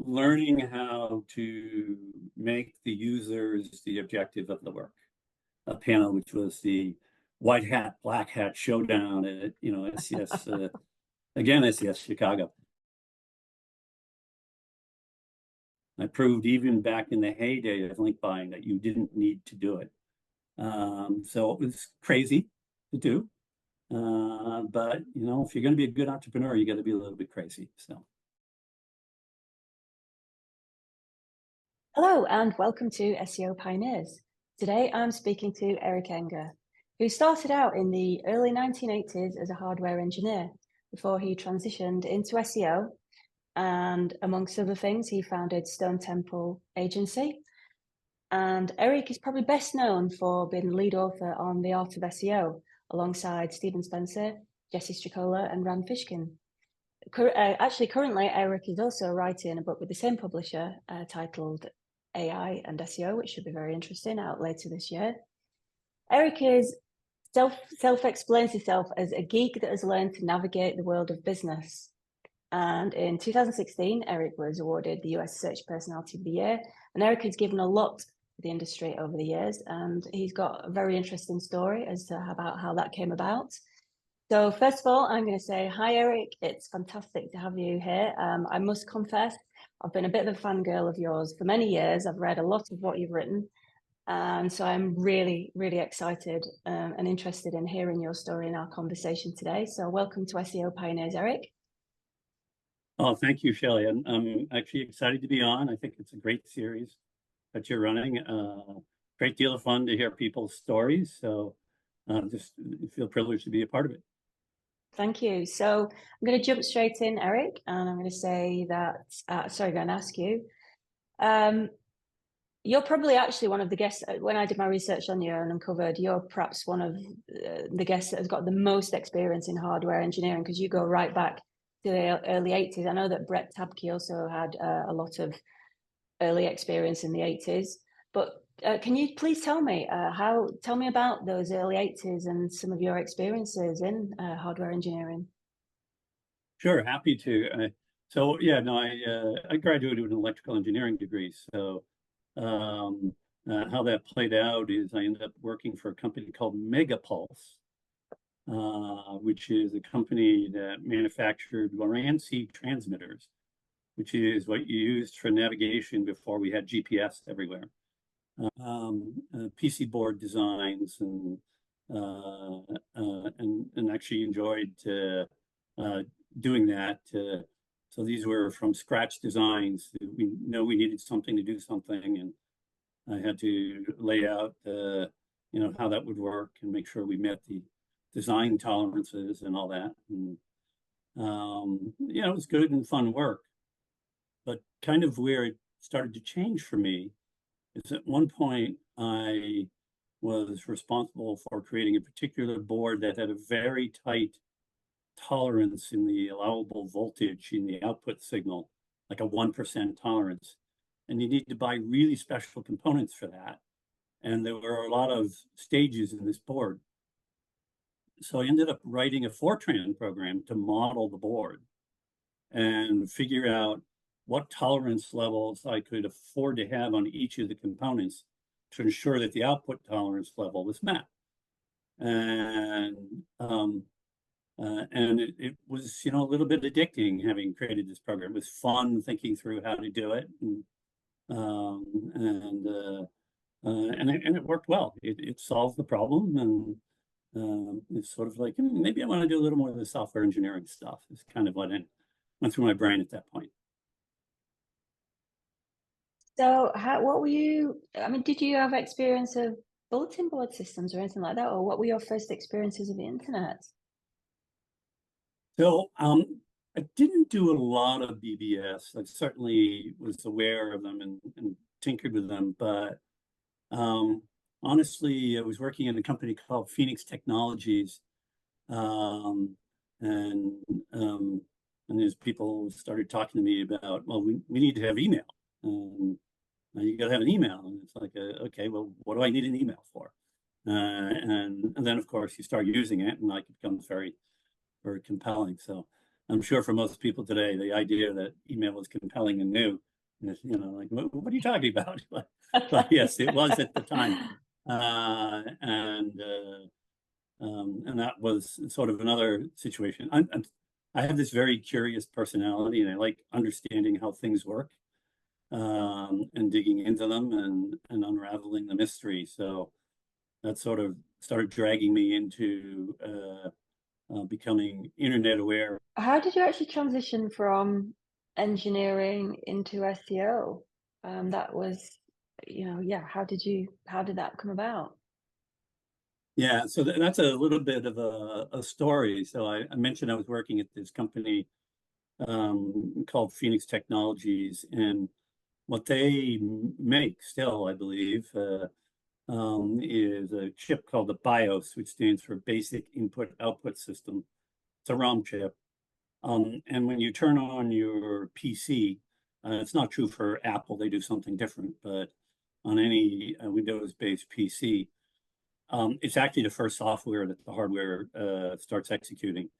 learning how to make the users the objective of the work. A panel which was the white hat, black hat showdown at, SES, again, SES Chicago. I proved even back in the heyday of link buying that you didn't need to do it. So it was crazy to do. But, if you're going to be a good entrepreneur, you got to be a little bit crazy. So. Hello and welcome to SEO Pioneers. Today I'm speaking to Eric Enge, who started out in the early 1980s as a hardware engineer before he transitioned into SEO. And amongst other things, he founded Stone Temple Agency. And Eric is probably best known for being the lead author on The Art of SEO, alongside Stephen Spencer, Jesse Stricola, and Rand Fishkin. Currently, Eric is also writing a book with the same publisher titled AI and SEO, which should be very interesting, out later this year. Eric is self-explains himself as a geek that has learned to navigate the world of business. And in 2016, Eric was awarded the US Search Personality of the Year. And Eric has given a lot to the industry over the years, and he's got a very interesting story as to about how that came about. So first of all, I'm going to say, hi, Eric. It's fantastic to have you here. I must confess, I've been a bit of a fangirl of yours for many years. I've read a lot of what you've written. And so I'm really, really excited and interested in hearing your story in our conversation today. So welcome to SEO Pioneers, Eric. Oh, thank you, Shelley. I'm actually excited to be on. I think it's a great series that you're running. Great deal of fun to hear people's stories. So just feel privileged to be a part of it. Thank you. So I'm going to jump straight in, Eric, and I'm going to say that, I'm going to ask you, you're probably actually one of the guests, when I did my research on you and uncovered, you're perhaps one of the guests that has got the most experience in hardware engineering, because you go right back to the early 80s. I know that Brett Tabke also had a lot of early experience in the 80s, but can you please tell me about those early 80s and some of your experiences in hardware engineering? Sure, happy to. I graduated with an electrical engineering degree. So how that played out is I ended up working for a company called Megapulse, which is a company that manufactured Lorenzi transmitters, which is what you used for navigation before we had GPS everywhere. PC board designs and actually enjoyed doing that. So these were from scratch designs. We know we needed something to do something, and I had to lay out how that would work and make sure we met the design tolerances and all that. And it was good and fun work. But kind of where it started to change for me is at one point I was responsible for creating a particular board that had a very tight tolerance in the allowable voltage in the output signal, like a 1% tolerance. And you need to buy really special components for that. And there were a lot of stages in this board. So I ended up writing a Fortran program to model the board and figure out what tolerance levels I could afford to have on each of the components to ensure that the output tolerance level was met. And it was, a little bit addicting having created this program. It was fun thinking through how to do it, and it worked well. It solved the problem, and it's sort of like maybe I want to do a little more of the software engineering stuff. It's kind of what went through my brain at that point. So what were you, did you have experience of bulletin board systems or anything like that? Or what were your first experiences of the internet? So I didn't do a lot of BBS. I certainly was aware of them and tinkered with them. But honestly, I was working in a company called Phoenix Technologies. And as people started talking to me about, well, we need to have email. You got to have an email. And it's like, okay, well, what do I need an email for? And then, of course, you start using it, and it becomes very, very compelling. So I'm sure for most people today, the idea that email was compelling and new Like, what are you talking about? But yes, it was at the time. And that was sort of another situation. I have this very curious personality, and I like understanding how things work, and digging into them and unraveling the mystery. So that sort of started dragging me into becoming internet aware. How did you actually transition from engineering into SEO? That was, yeah, how did that come about? Yeah, so that's a little bit of a story. So I mentioned I was working at this company called Phoenix Technologies, and what they make still, I believe, is a chip called the BIOS, which stands for Basic Input Output System. It's a ROM chip. And when you turn on your PC, it's not true for Apple, they do something different, but on any Windows-based PC, it's actually the first software that the hardware starts executing.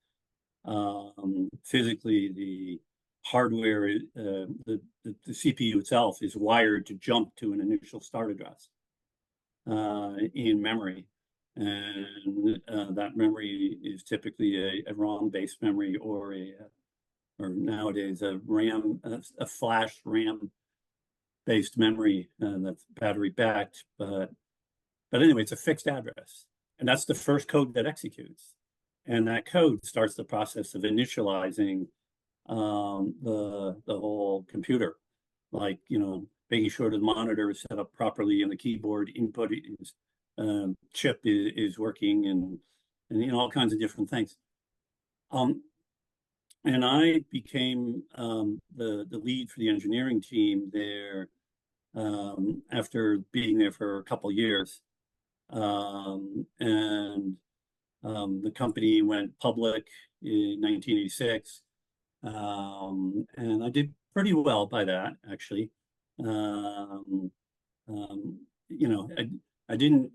Physically, the hardware, the CPU itself is wired to jump to an initial start address in memory. And that memory is typically a ROM-based memory, or nowadays a RAM, a flash RAM-based memory that's battery-backed. But anyway, it's a fixed address, and that's the first code that executes. And that code starts the process of initializing the whole computer, like, making sure the monitor is set up properly and the keyboard input is chip is working, and all kinds of different things. And I became the lead for the engineering team there after being there for a couple of years. And the company went public in 1986. And I did pretty well by that, actually. You know, I didn't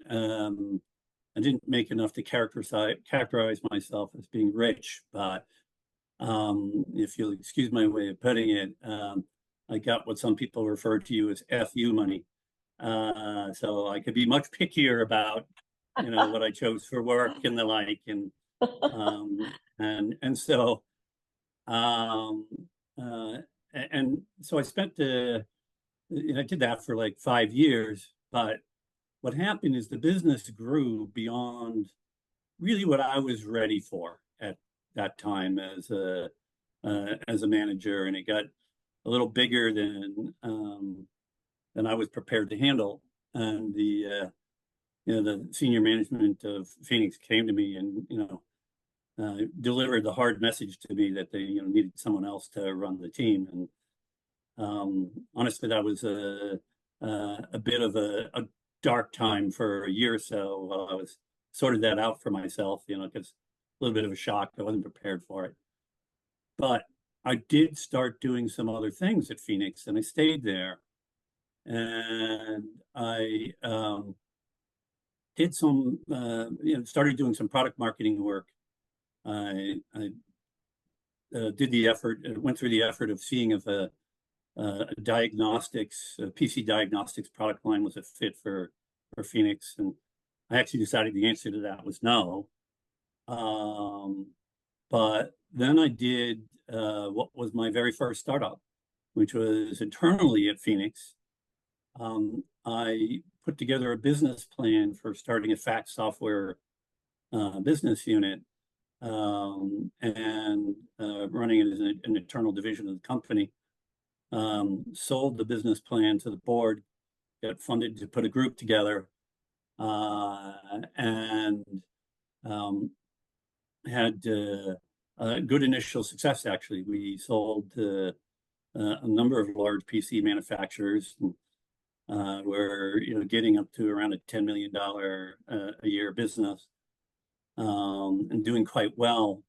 make enough to characterize myself as being rich, but if you'll excuse my way of putting it, I got what some people refer to as FU money. So I could be much pickier about, what I chose for work and the like, and so I spent I did that for like 5 years. But what happened is the business grew beyond really what I was ready for at that time as a manager, and it got a little bigger than I was prepared to handle. And the senior management of Phoenix came to me and delivered the hard message to me that they needed someone else to run the team. And honestly, that was a bit of a dark time for a year or so while I was sorted that out for myself, because a little bit of a shock. I wasn't prepared for it. But I did start doing some other things at Phoenix, and I stayed there. And I did some, started doing some product marketing work. I did the effort, went through the effort of seeing if a PC diagnostics product line was a fit for Phoenix. And I actually decided the answer to that was no. But then I did what was my very first startup, which was internally at Phoenix. I put together a business plan for starting a fax software business unit, and running it as an internal division of the company. Sold the business plan to the board, got funded to put a group together, and had good initial success, actually. We sold a number of large PC manufacturers. We're getting up to around a $10 million a year business, and doing quite well.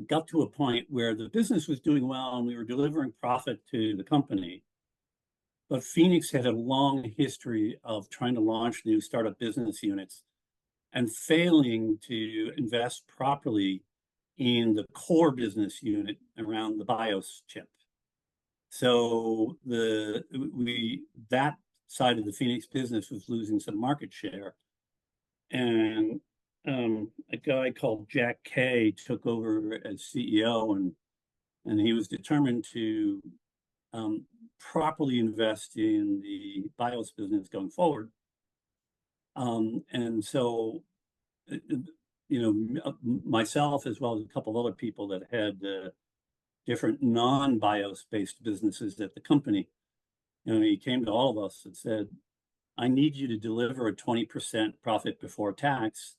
Got to a point where the business was doing well and we were delivering profit to the company. But Phoenix had a long history of trying to launch new startup business units and failing to invest properly in the core business unit around the BIOS chip. So that side of the Phoenix business was losing some market share. And a guy called Jack Kay took over as CEO, and he was determined to properly invest in the BIOS business going forward. And so, myself, as well as a couple of other people that had different non-BIOS based businesses at the company, he came to all of us and said, I need you to deliver a 20% profit before tax.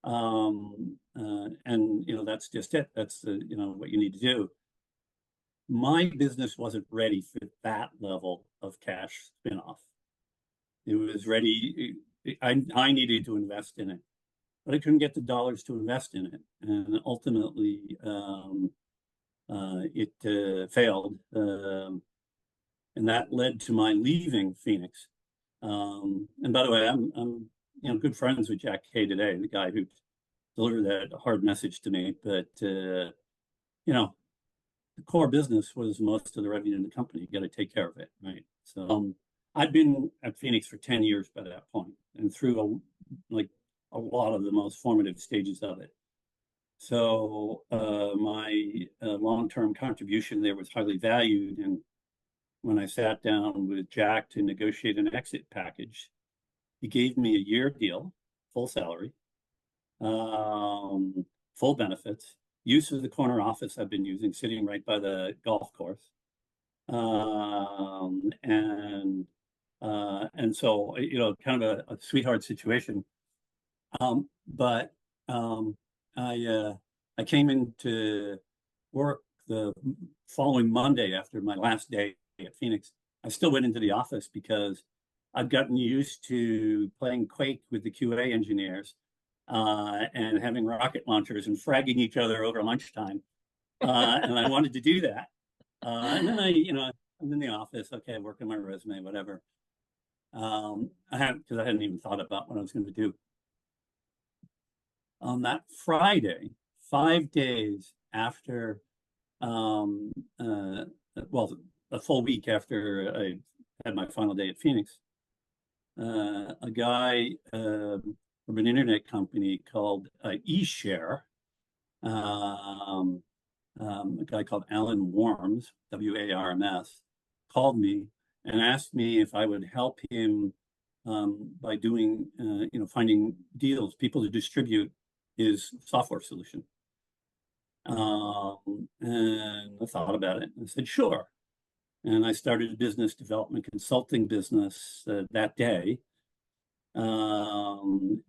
And that's just it. That's what you need to do. My business wasn't ready for that level of cash spinoff. It was ready. I needed to invest in it, but I couldn't get the dollars to invest in it. And ultimately, it failed. And that led to my leaving Phoenix. And by the way, I'm good friends with Jack Kay today, the guy who delivered that hard message to me. But the core business was most of the revenue in the company. You got to take care of it, right? So I'd been at Phoenix for 10 years by that point, and through a lot of the most formative stages of it. So my long-term contribution there was highly valued, and when I sat down with Jack to negotiate an exit package, he gave me a year deal, full salary, full benefits, use of the corner office I've been using, sitting right by the golf course. And so, kind of a sweetheart situation. But I came into work the following Monday after my last day at Phoenix. I still went into the office because I've gotten used to playing Quake with the QA engineers and having rocket launchers and fragging each other over lunchtime. And I wanted to do that. And then I'm in the office. Okay, I'm working my resume, whatever. Because I hadn't even thought about what I was going to do. On that Friday, 5 days after, a full week after I had my final day at Phoenix, a guy from an internet company called eShare, a guy called Alan Warms, WARMS, called me and asked me if I would help him by doing, finding deals, people to distribute his software solution. And I thought about it and I said, sure. And I started a business development consulting business that day. And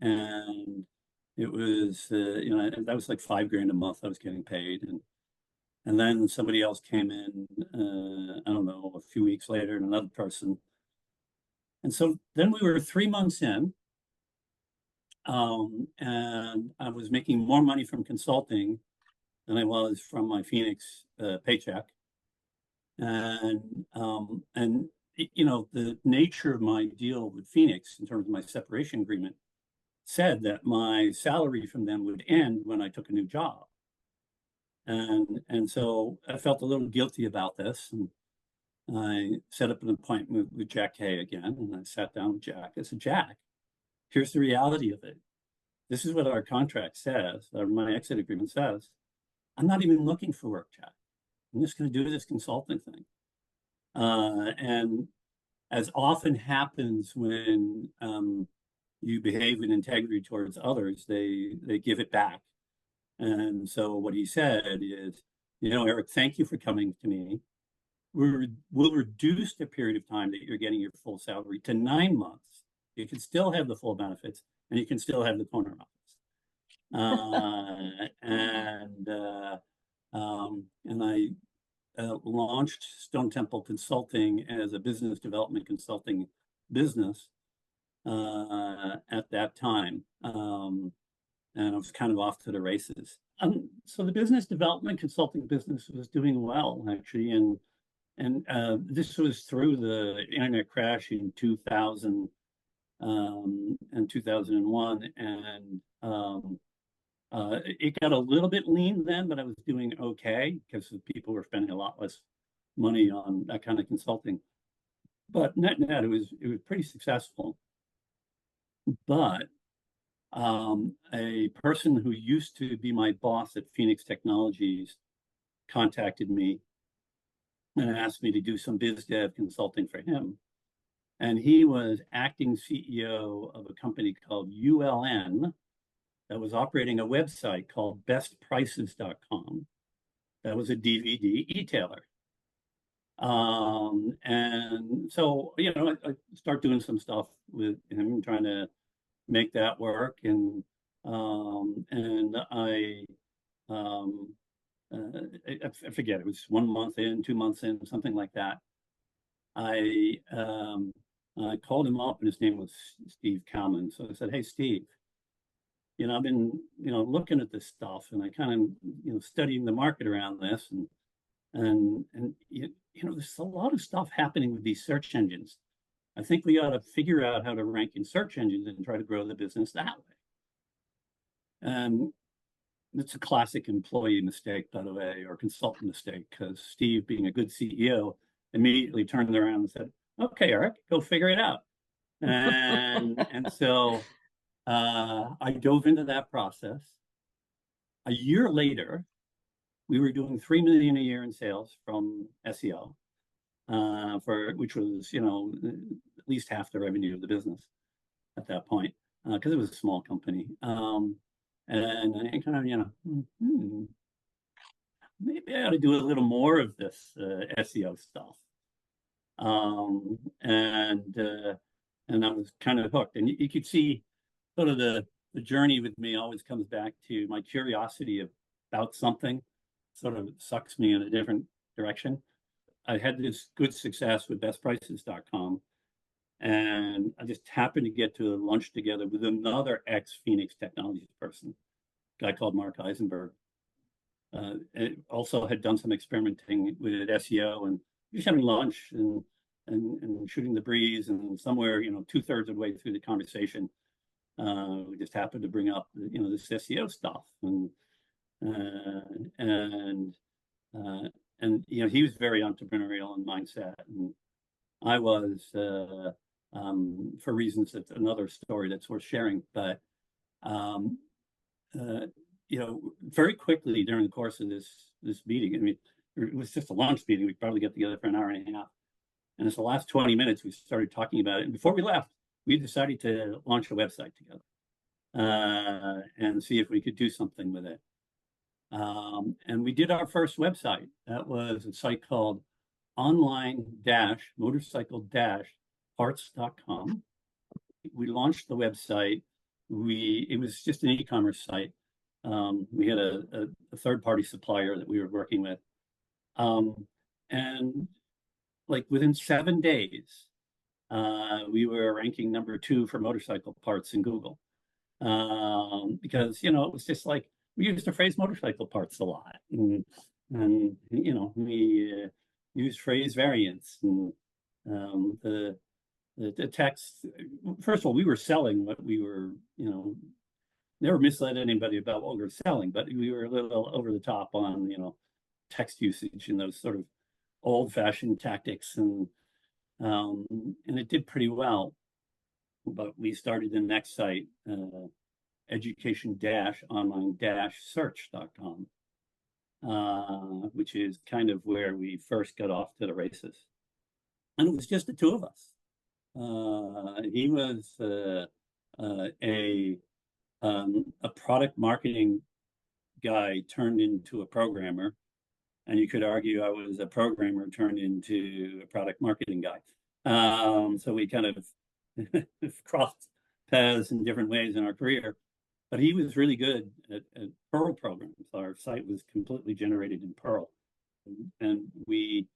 it was, that was like $5,000 a month I was getting paid. And then somebody else came in, I don't know, a few weeks later, and another person. And so then we were 3 months in, and I was making more money from consulting than I was from my Phoenix paycheck. And the nature of my deal with Phoenix in terms of my separation agreement said that my salary from them would end when I took a new job. And so I felt a little guilty about this, and I set up an appointment with Jack Kay again, and I sat down with Jack. I said, Jack, here's the reality of it. This is what our contract says, or my exit agreement says. I'm not even looking for work, Jack. I'm just going to do this consulting thing. And as often happens when you behave with integrity towards others, they give it back. And so what he said is, Eric, thank you for coming to me. We'll reduce the period of time that you're getting your full salary to 9 months. You can still have the full benefits, and you can still have the corner office. And I launched Stone Temple Consulting as a business development consulting business at that time. And I was kind of off to the races. So the business development consulting business was doing well, actually. And this was through the internet crash in 2000 and 2001. And it got a little bit lean then, but I was doing okay because people were spending a lot less money on that kind of consulting. But net, it was pretty successful. But a person who used to be my boss at Phoenix Technologies contacted me and asked me to do some biz dev consulting for him. And he was acting CEO of a company called ULN that was operating a website called bestprices.com. That was a DVD e-tailer. And so, you know, I start doing some stuff with him, trying to make that work. And I forget, it was 1 month in, 2 months in, something like that. I called him up, and his name was Steve Kalman. So I said, "Hey, Steve, you know, I've been, you know, looking at this stuff, and I kind of, you know, studying the market around this, and you know, there's a lot of stuff happening with these search engines. I think we ought to figure out how to rank in search engines and try to grow the business that way." And it's a classic employee mistake, by the way, or consultant mistake, because Steve, being a good CEO, immediately turned around and said, "Okay, Eric, go figure it out." And so I dove into that process. A year later, we were doing $3 million a year in sales from SEO, which was, you know, at least half the revenue of the business at that point, because it was a small company. And I kind of, you know, maybe I ought to do a little more of this SEO stuff. And I was kind of hooked. And you could see sort of the journey with me always comes back to my curiosity about something sort of sucks me in a different direction. I had this good success with bestprices.com, and I just happened to get to lunch together with another ex-Phoenix Technologies person, a guy called Mark Eisenberg. Also had done some experimenting with SEO, and just having lunch and shooting the breeze, and somewhere, you know, 2/3 of the way through the conversation, we just happened to bring up, you know, this SEO stuff, and you know, he was very entrepreneurial in mindset, and I was, for reasons that's another story that's worth sharing. But you know, very quickly during the course of this meeting, I mean, it was just a lunch meeting. We'd probably get together for an hour and a half, and it's the last 20 minutes we started talking about it. And before we left, we decided to launch a website together and see if we could do something with it. And we did our first website. That was a site called online-motorcycle-parts.com. We launched the website. It was just an e-commerce site. We had a third-party supplier that we were working with. And like within 7 days, we were ranking number 2 for motorcycle parts in Google. Because, you know, it was just like, we used the phrase motorcycle parts a lot. And you know, we use phrase variants, and the text. First of all, we were selling what we were, you know, never misled anybody about what we were selling, but we were a little over the top on, you know, text usage and those sort of old-fashioned tactics, and it did pretty well. But we started the next site, education-online-search.com, which is kind of where we first got off to the races. And it was just the two of us. He was a product marketing guy turned into a programmer, and you could argue I was a programmer turned into a product marketing guy. So we kind of crossed paths in different ways in our career. But he was really good at Perl programs. Our site was completely generated in Perl. And we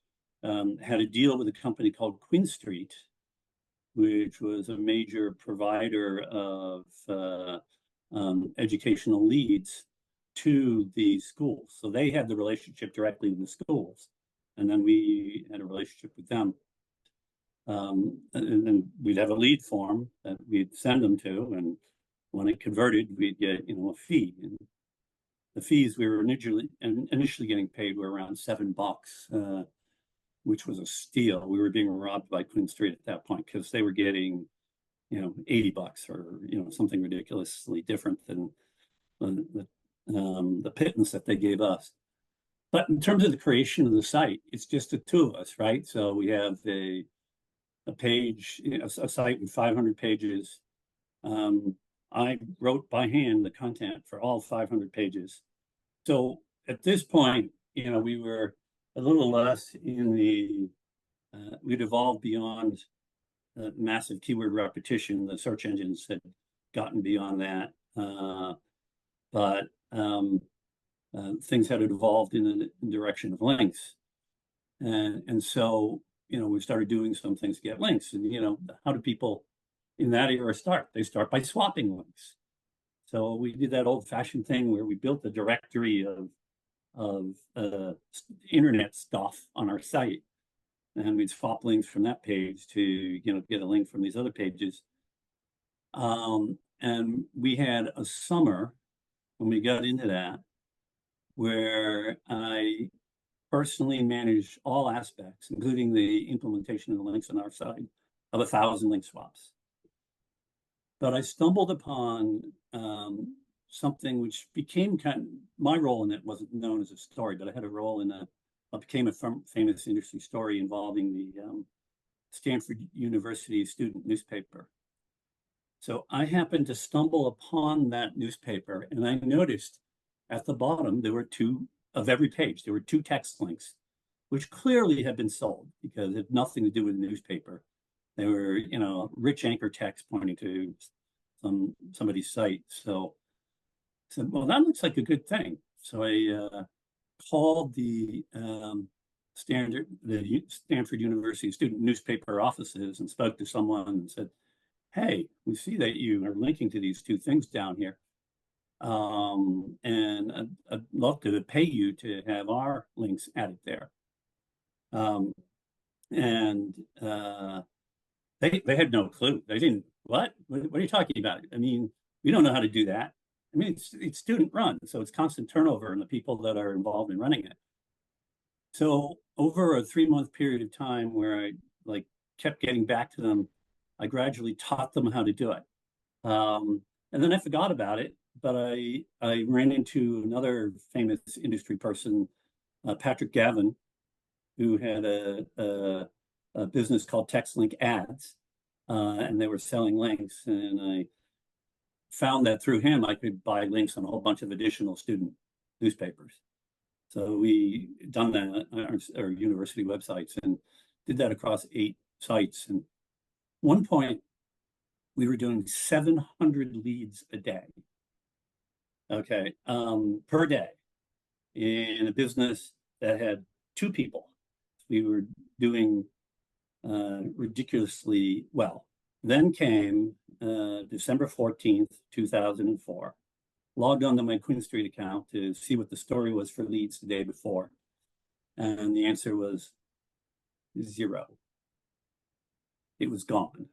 had a deal with a company called Quinn Street, which was a major provider of educational leads to the schools. So they had the relationship directly with the schools, and then we had a relationship with them. And then we'd have a lead form that we'd send them to, and when it converted, we'd get, you know, a fee. And the fees we were initially getting paid were around $7 which was a steal. We were being robbed by Queen Street at that point because they were getting, $80 or, something ridiculously different than the pittance that they gave us. But in terms of the creation of the site, it's just the two of us, right? So we have a page, a site with 500 pages. I wrote by hand the content for all 500 pages. So at this point, we were a little less in we'd evolved beyond massive keyword repetition. The search engines had gotten beyond that. But things had evolved in the direction of links. And so, we started doing some things to get links. And, how do people in that era start? They start by swapping links. So we did that old-fashioned thing where we built a directory of internet stuff on our site. And we'd swap links from that page to, get a link from these other pages. And we had a summer when we got into that where I personally managed all aspects, including the implementation of the links on our side, of 1,000 link swaps. But I stumbled upon something which became my role in it wasn't known as a story, but I had a role in became a famous industry story involving the Stanford University student newspaper. So I happened to stumble upon that newspaper, and I noticed at the bottom, there were two of every page. There were two text links, which clearly had been sold because it had nothing to do with the newspaper. They were, rich anchor text pointing to somebody's site. So I said, well, that looks like a good thing. So I called the Stanford University student newspaper offices and spoke to someone and said, hey, we see that you are linking to these two things down here. And I'd love to pay you to have our links added there. They had no clue. They didn't, what are you talking about? I mean, we don't know how to do that. I mean, it's student run, so it's constant turnover in the people that are involved in running it. So over a 3-month period of time where I kept getting back to them, I gradually taught them how to do it. And then I forgot about it, but I ran into another famous industry person, Patrick Gavin, who had a business called Text Link Ads, and they were selling links. And I found that through him, I could buy links on a whole bunch of additional student newspapers. So we done that on our university websites and did that across 8 sites. And one point, we were doing 700 leads a day, per day, in a business that had 2 people. We were doing ridiculously well. Then came December 14th, 2004. Logged onto my Queen Street account to see what the story was for leads the day before. And the answer was 0. It was gone.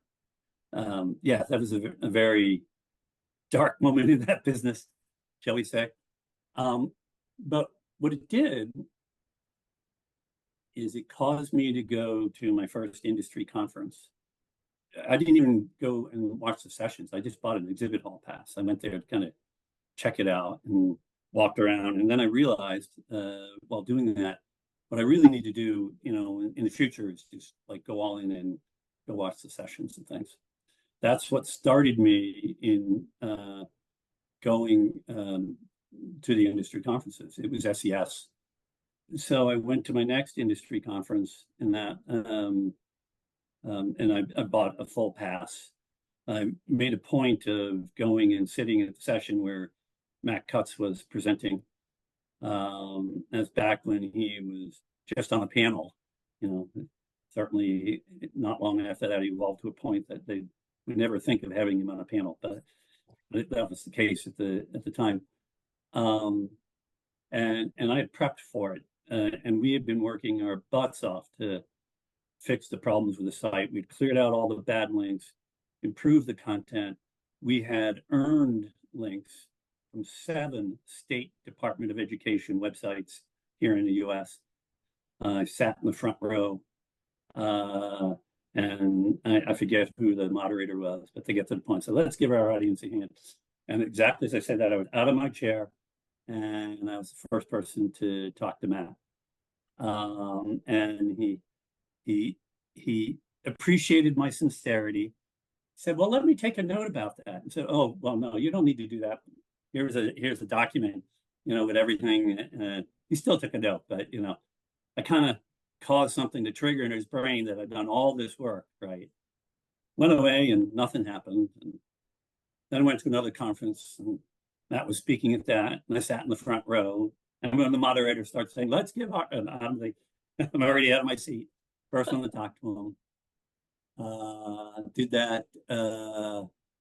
Yeah, that was a very dark moment in that business, shall we say. But what it did is it caused me to go to my first industry conference. I didn't even go and watch the sessions. I just bought an exhibit hall pass. I went there to kind of check it out and walked around. And then I realized while doing that, what I really need to do, in the future is just go all in and go watch the sessions and things. That's what started me in going to the industry conferences. It was SES. So I went to my next industry conference in that, and I bought a full pass. I made a point of going and sitting at the session where Matt Cutts was presenting. That's back when he was just on a panel. Certainly not long after that, he evolved to a point that they would never think of having him on a panel, but that was the case at the time. And I had prepped for it, and we had been working our butts off to fix the problems with the site. We'd cleared out all the bad links, improved the content. We had earned links from 7 state Department of Education websites here in the US. I sat in the front row, and I forget who the moderator was, but they get to the point. So let's give our audience a hand. And exactly as I said that, I was out of my chair, and I was the first person to talk to Matt. And he appreciated my sincerity. Said, "Well, let me take a note about that." And said, "Oh, well, no, you don't need to do that. Here's a document, with everything." He still took a note, but I kind of caused something to trigger in his brain that I'd done all this work, right? Went away and nothing happened. And then I went to another conference, and Matt was speaking at that, and I sat in the front row. And when the moderator starts saying, "Let's give our," and I'm like, I'm already out of my seat. First one to talk to him. Did that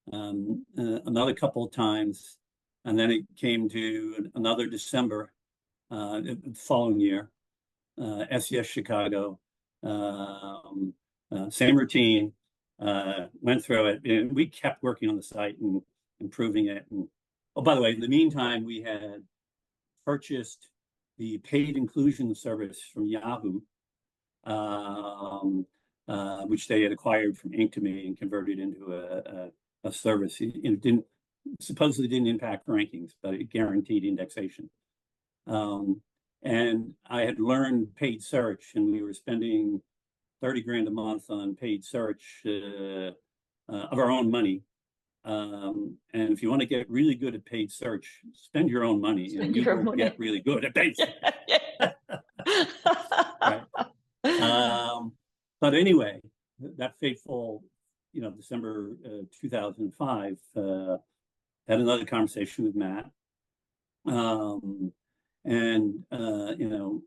another couple of times, and then it came to another December the following year, SES Chicago, same routine, went through it, and we kept working on the site and improving it. And oh, by the way, in the meantime, we had purchased the paid inclusion service from Yahoo, which they had acquired from Inktomy and converted into a service. It supposedly didn't impact rankings, but it guaranteed indexation. And I had learned paid search, and we were spending 30 grand a month on paid search of our own money. And if you want to get really good at paid search, spend your own money, and you will get really good at paid search. Right. But anyway, that fateful, December 2005, had another conversation with Matt, and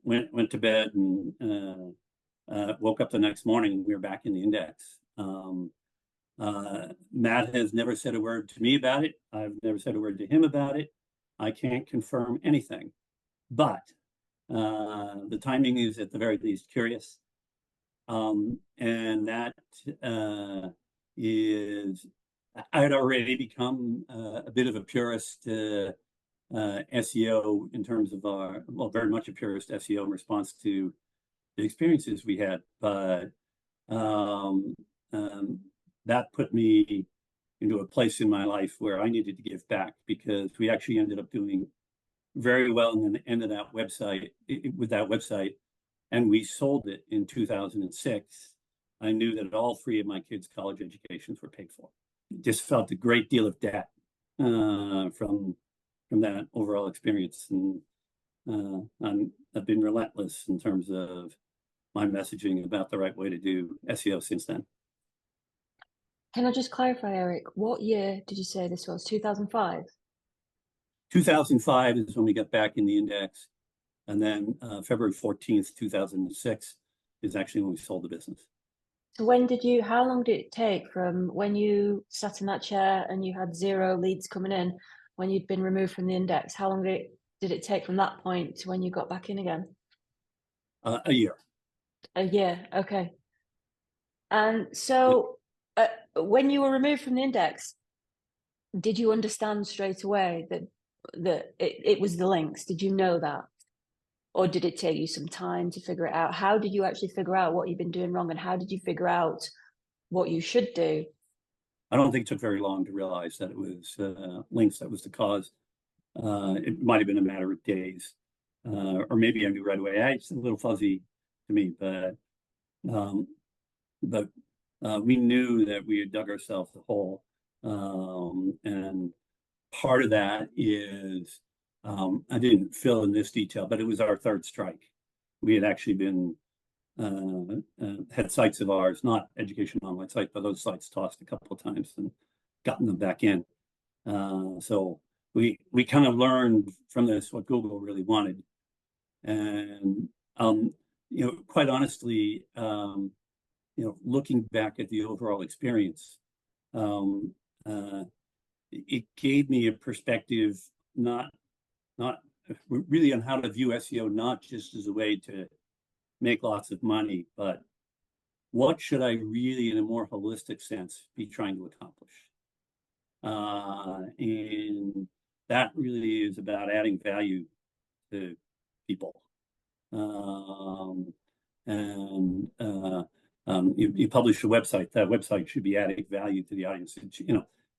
went to bed, and woke up the next morning, and we were back in the index. Matt has never said a word to me about it. I've never said a word to him about it. I can't confirm anything, but the timing is at the very least curious. And that is, I had already become a bit of a purist SEO in terms of very much a purist SEO in response to the experiences we had. But that put me into a place in my life where I needed to give back, because we actually ended up doing very well in the end of that website, with that website, and we sold it in 2006. I knew that all three of my kids' college educations were paid for. Just felt a great deal of debt from that overall experience, and I've been relentless in terms of my messaging about the right way to do SEO since then. Can I just clarify, Eric, what year did you say this was? 2005? 2005 is when we got back in the index. And then February 14th, 2006 is actually when we sold the business. So how long did it take from when you sat in that chair and you had 0 leads coming in, when you'd been removed from the index? How long did it take from that point to when you got back in again? A year. A year, okay. And so when you were removed from the index, did you understand straight away that it was the links? Did you know that? Or did it take you some time to figure it out? How did you actually figure out what you've been doing wrong, and how did you figure out what you should do? I don't think it took very long to realize that it was links that was the cause. It might have been a matter of days, or maybe I knew right away. It's a little fuzzy to me, but we knew that we had dug ourselves a hole, and part of that is, I didn't fill in this detail, but it was our third strike. We had actually been had sites of ours, not education online sites, but those sites tossed a couple of times and gotten them back in. So we kind of learned from this what Google really wanted. And quite honestly, looking back at the overall experience, it gave me a perspective, not really on how to view SEO, not just as a way to make lots of money, but what should I really, in a more holistic sense, be trying to accomplish? And that really is about adding value to people. and you publish a website. That website should be adding value to the audience.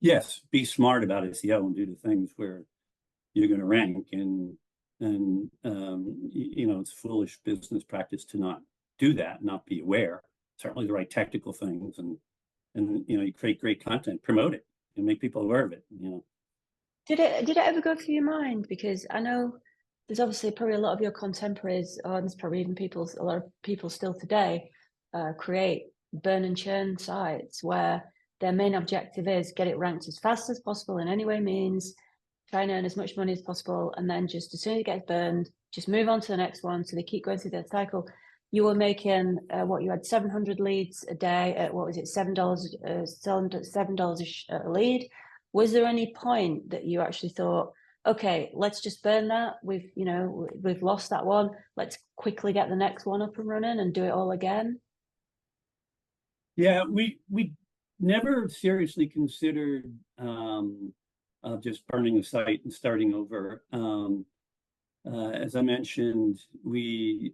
Yes, be smart about SEO and do the things where you're going to rank, and it's foolish business practice to not do that, not be aware. Certainly the right technical things, and you create great content, promote it, and make people aware of it. Did it ever go through your mind? Because I know there's obviously probably a lot of your contemporaries, or there's probably even a lot of people still today, create burn and churn sites where their main objective is get it ranked as fast as possible in any way means, try and earn as much money as possible, and then just as soon as it gets burned, just move on to the next one. So they keep going through that cycle. You were making you had 700 leads a day at, what was it, $7, $7 a lead. Was there any point that you actually thought, okay, let's just burn that, we've lost that one, let's quickly get the next one up and running and do it all again? Yeah, we never seriously considered just burning the site and starting over. As I mentioned, we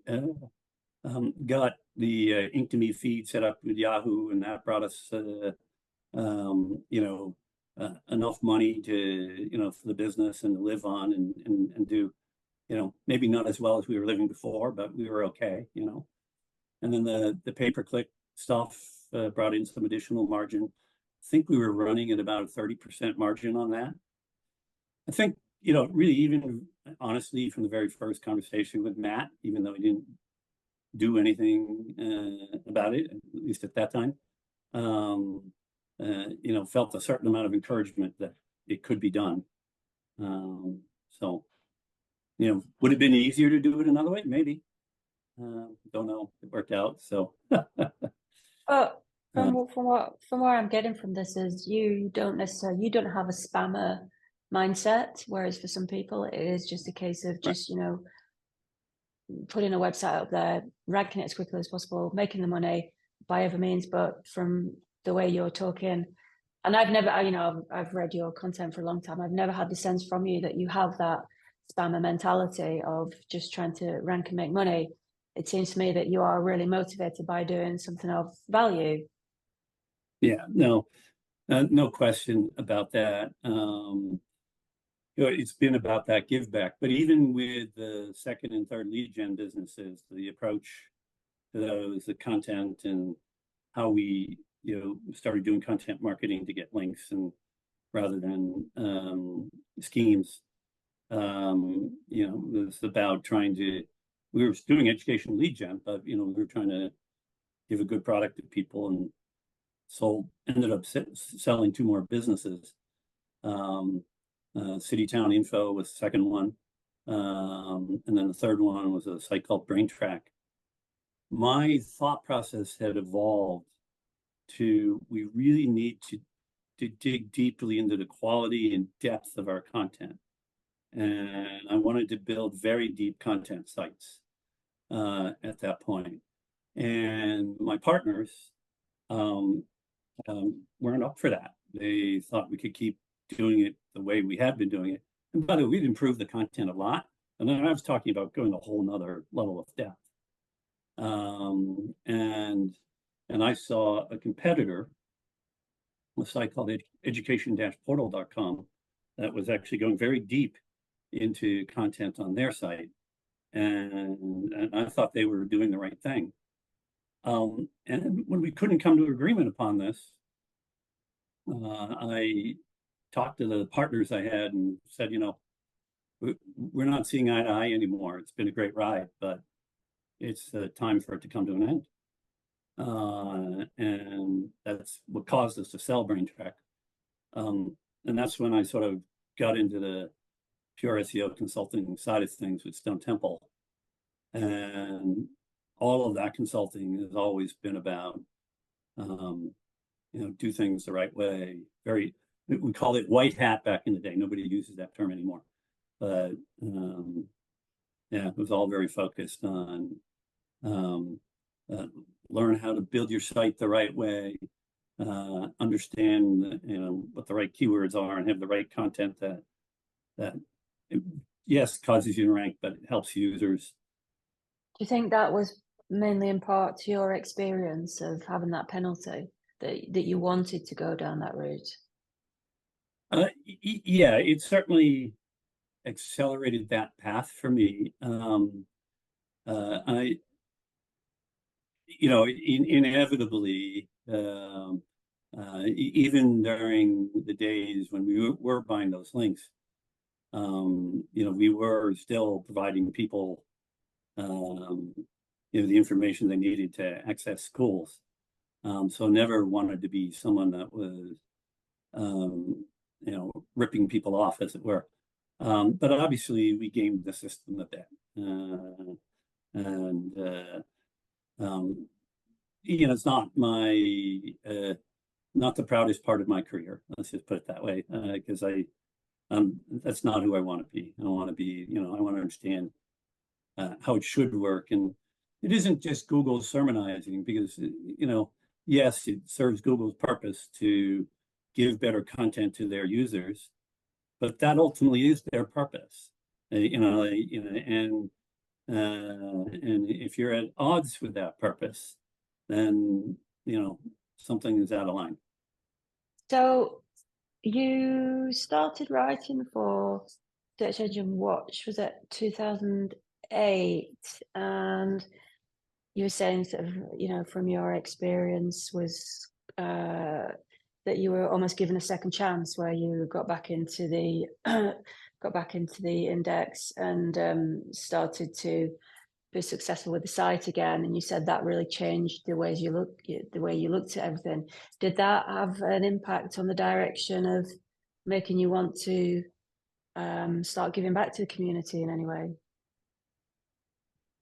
got the Ink to Me feed set up with Yahoo, and that brought us enough money to for the business and to live on and do maybe not as well as we were living before, but we were okay. And then the pay-per-click stuff brought in some additional margin. I think we were running at about a 30% margin on that. I think really, even honestly, from the very first conversation with Matt, even though he didn't do anything about it, at least at that time, felt a certain amount of encouragement that it could be done. So, would it have been easier to do it another way? Maybe. Don't know. It worked out. So. From where I'm getting from this is you don't have a spammer mindset, whereas for some people it is just a case of just putting a website up there, ranking it as quickly as possible, making the money by other means. But from the way you're talking, and I've read your content for a long time, I've never had the sense from you that you have that spammer mentality of just trying to rank and make money. It seems to me that you are really motivated by doing something of value. Yeah, no question about that. It's been about that give back, but even with the second and third lead gen businesses, the approach to those, the content, and how we started doing content marketing to get links, and rather than schemes, it was about we were doing education lead gen, but we were trying to give a good product to people, and ended up selling 2 more businesses. City Town Info was the second one, and then the third one was a site called BrainTrack. My thought process had evolved to, we really need to dig deeply into the quality and depth of our content, and I wanted to build very deep content sites at that point. And my partners weren't up for that. They thought we could keep doing it the way we had been doing it. And by the way, we'd improved the content a lot. And then I was talking about going a whole nother level of depth. And I saw a competitor, a site called education-portal.com, that was actually going very deep into content on their site. And I thought they were doing the right thing. And when we couldn't come to an agreement upon this, I talked to the partners I had and said, we're not seeing eye to eye anymore. It's been a great ride, but it's time for it to come to an end. And that's what caused us to sell BrainTrack. And that's when I sort of got into the pure SEO consulting side of things with Stone Temple. And all of that consulting has always been about, do things the right way. We called it white hat back in the day. Nobody uses that term anymore. But it was all very focused on learn how to build your site the right way, understand what the right keywords are, and have the right content that yes, causes you to rank, but it helps users. Do you think that was mainly in part to your experience of having that penalty that you wanted to go down that route? Yeah, it certainly accelerated that path for me. I, inevitably, even during the days when we were buying those links, we were still providing people, the information they needed to access schools. So never wanted to be someone that was, ripping people off, as it were. But obviously, we gamed the system a bit, and it's not the proudest part of my career. Let's just put it that way, because that's not who I want to be. I want to be, I want to understand how it should work, and it isn't just Google sermonizing, because yes, it serves Google's purpose to give better content to their users, but that ultimately is their purpose. And if you're at odds with that purpose, then something is out of line. So you started writing for Search Engine Watch, was it 2008? And you were saying sort of, from your experience was that you were almost given a second chance where you got back into the index and started to be successful with the site again, and you said that really changed the way you looked at everything. Did that have an impact on the direction of making you want to start giving back to the community in any way?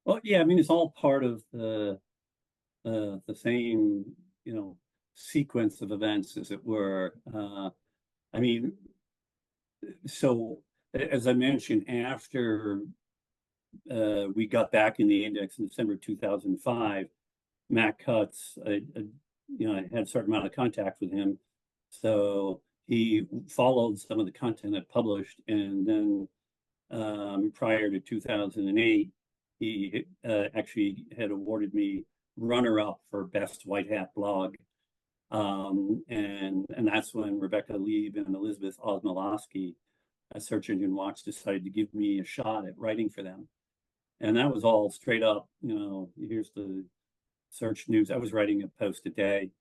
Well, yeah, I mean, it's all part of the same, sequence of events, as it were. I mean, so as I mentioned, after we got back in the index in December 2005, Matt Cutts, I had a certain amount of contact with him, so he followed some of the content I published, and then prior to 2008, he actually had awarded me runner-up for best white hat blog, and that's when Rebecca Lieb and Elizabeth Osmolowski at Search Engine Watch decided to give me a shot at writing for them. And that was all straight up, here's the search news. I was writing a post a day,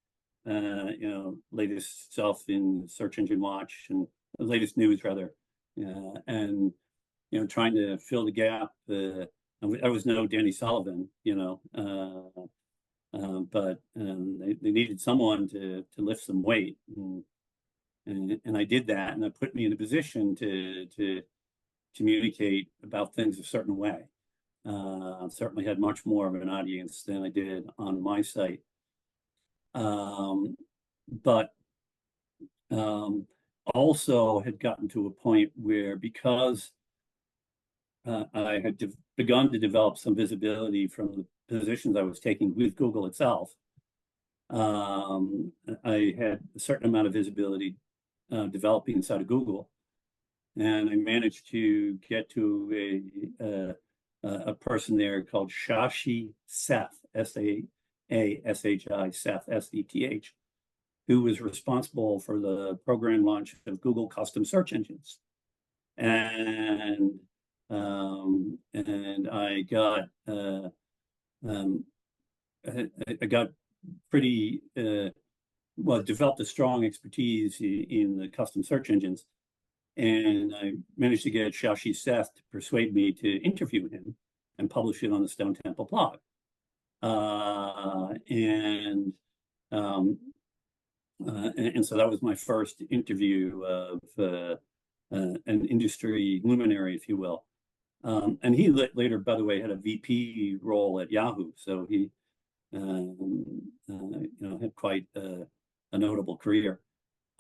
latest stuff in Search Engine Watch, and the latest news rather, and trying to fill the gap. I was no Danny Sullivan, but they needed someone to lift some weight, and I did that, and it put me in a position to communicate about things a certain way. Certainly had much more of an audience than I did on my site, but also had gotten to a point where, because I had begun to develop some visibility from the positions I was taking with Google itself, I had a certain amount of visibility developing inside of Google, and I managed to get to a person there called Shashi Seth, S-A-A-S-H-I, Seth, S-E-T-H, who was responsible for the program launch of Google custom search engines. And I got pretty developed a strong expertise in the custom search engines, and I managed to get Shashi Seth to persuade me to interview him and publish it on the Stone Temple blog. And so that was my first interview of an industry luminary, if you will. And he later, by the way, had a VP role at Yahoo, so he had quite a notable career.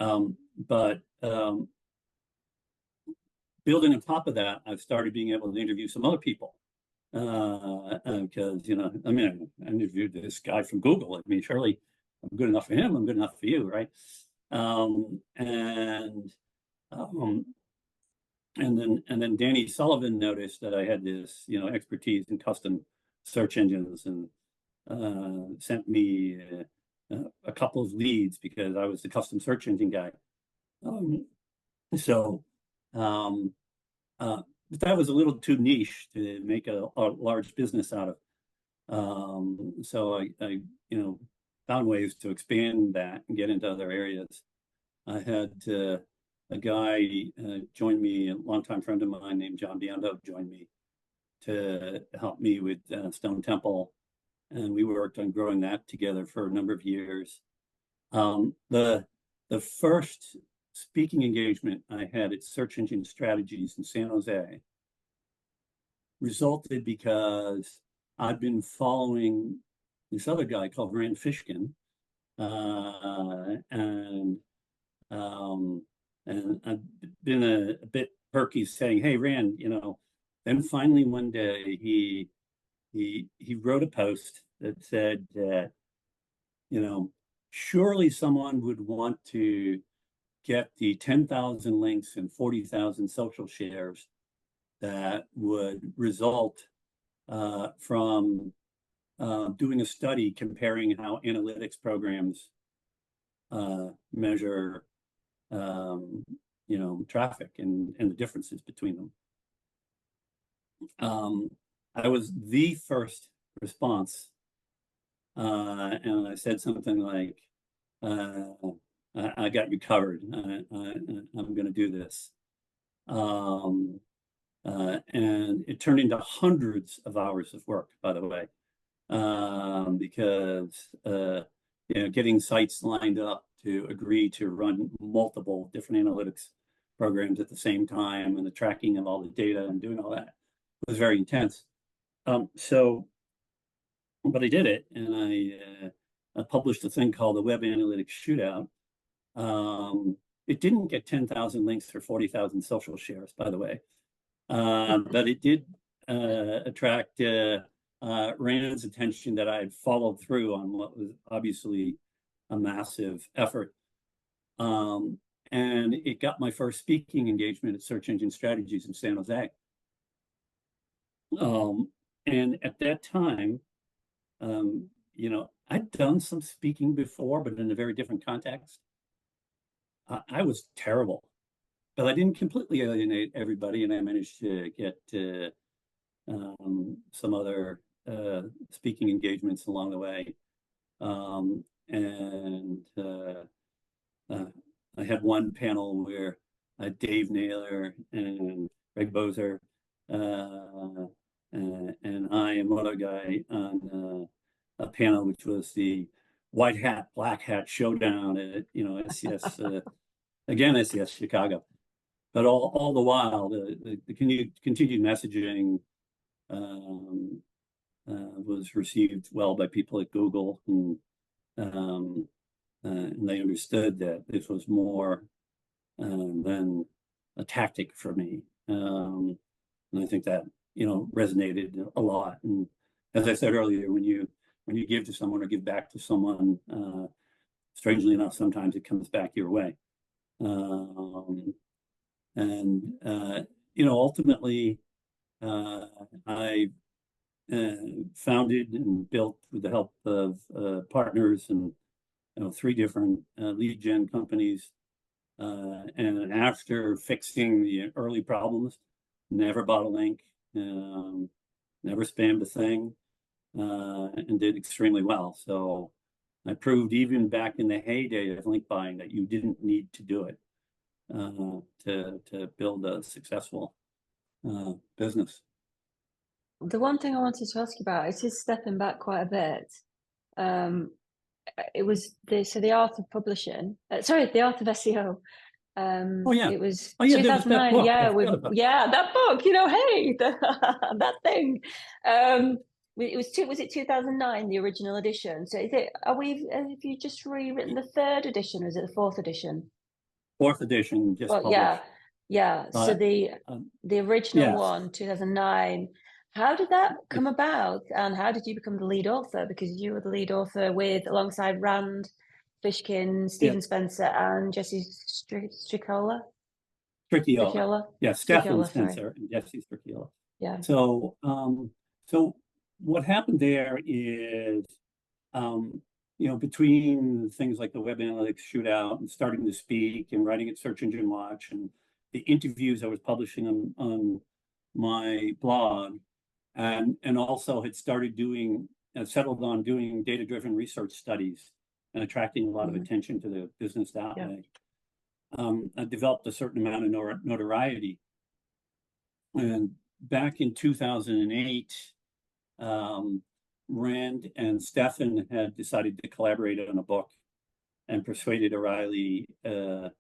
But building on top of that, I've started being able to interview some other people, because I interviewed this guy from Google. I mean, surely I'm good enough for him. I'm good enough for you, right? And then Danny Sullivan noticed that I had this expertise in custom search engines, and sent me a couple of leads because I was the custom search engine guy. So but that was a little too niche to make a large business out of. So I found ways to expand that and get into other areas. I had a guy join me, a longtime friend of mine named John Biando joined me to help me with Stone Temple, and we worked on growing that together for a number of years. The first speaking engagement I had at Search Engine Strategies in San Jose resulted because I'd been following this other guy called Rand Fishkin, and I've been a bit perky saying, "Hey, Rand, Then finally one day he wrote a post that said that, surely someone would want to get the 10,000 links and 40,000 social shares that would result from doing a study comparing how analytics programs measure traffic and the differences between them." I was the first response, and I said something like, I got you covered. I'm going to do this. And it turned into hundreds of hours of work, by the way, because getting sites lined up to agree to run multiple different analytics programs at the same time, and the tracking of all the data and doing all that was very intense. But I did it, and I published a thing called the Web Analytics Shootout. It didn't get 10,000 links or 40,000 social shares, by the way, but it did attract Rand's attention that I had followed through on what was obviously a massive effort. And it got my first speaking engagement at Search Engine Strategies in San Jose. And at that time, I'd done some speaking before, but in a very different context. I was terrible, but I didn't completely alienate everybody, and I managed to get some other speaking engagements along the way. I had one panel where Dave Naylor and Greg Bozer and I and one other guy on a panel, which was the white hat, black hat showdown at SES, again, SES Chicago. But all the while, the continued messaging was received well by people at Google, and they understood that this was more than a tactic for me. And I think that resonated a lot. And as I said earlier, when you give to someone or give back to someone, strangely enough, sometimes it comes back your way. Ultimately, I founded and built, with the help of partners and 3 different lead gen companies. And after fixing the early problems, never bought a link, never spammed a thing, and did extremely well. So I proved, even back in the heyday of link buying, that you didn't need to do it to build a successful business. The one thing I wanted to ask you about is just stepping back quite a bit. It was the Art of Publishing. The Art of SEO. It was 2009. That book. Hey, that thing. Was it 2009, the original edition? So have you just rewritten the 3rd edition, or is it the 4th edition? 4th edition, just published. So the original one, 2009. How did that come about, and how did you become the lead author? Because you were the lead author alongside Rand Fishkin, Stephen Spencer, and Jesse Stricchiola. Yeah, Stephen Spencer and Jesse Stricchiola. Yeah. So what happened there is, between things like the web analytics shootout and starting to speak and writing at Search Engine Watch and the interviews I was publishing on my blog, and also had started settled on doing data-driven research studies and attracting a lot of attention to the business that way. I developed a certain amount of notoriety. And back in 2008, Rand and Stefan had decided to collaborate on a book and persuaded O'Reilly to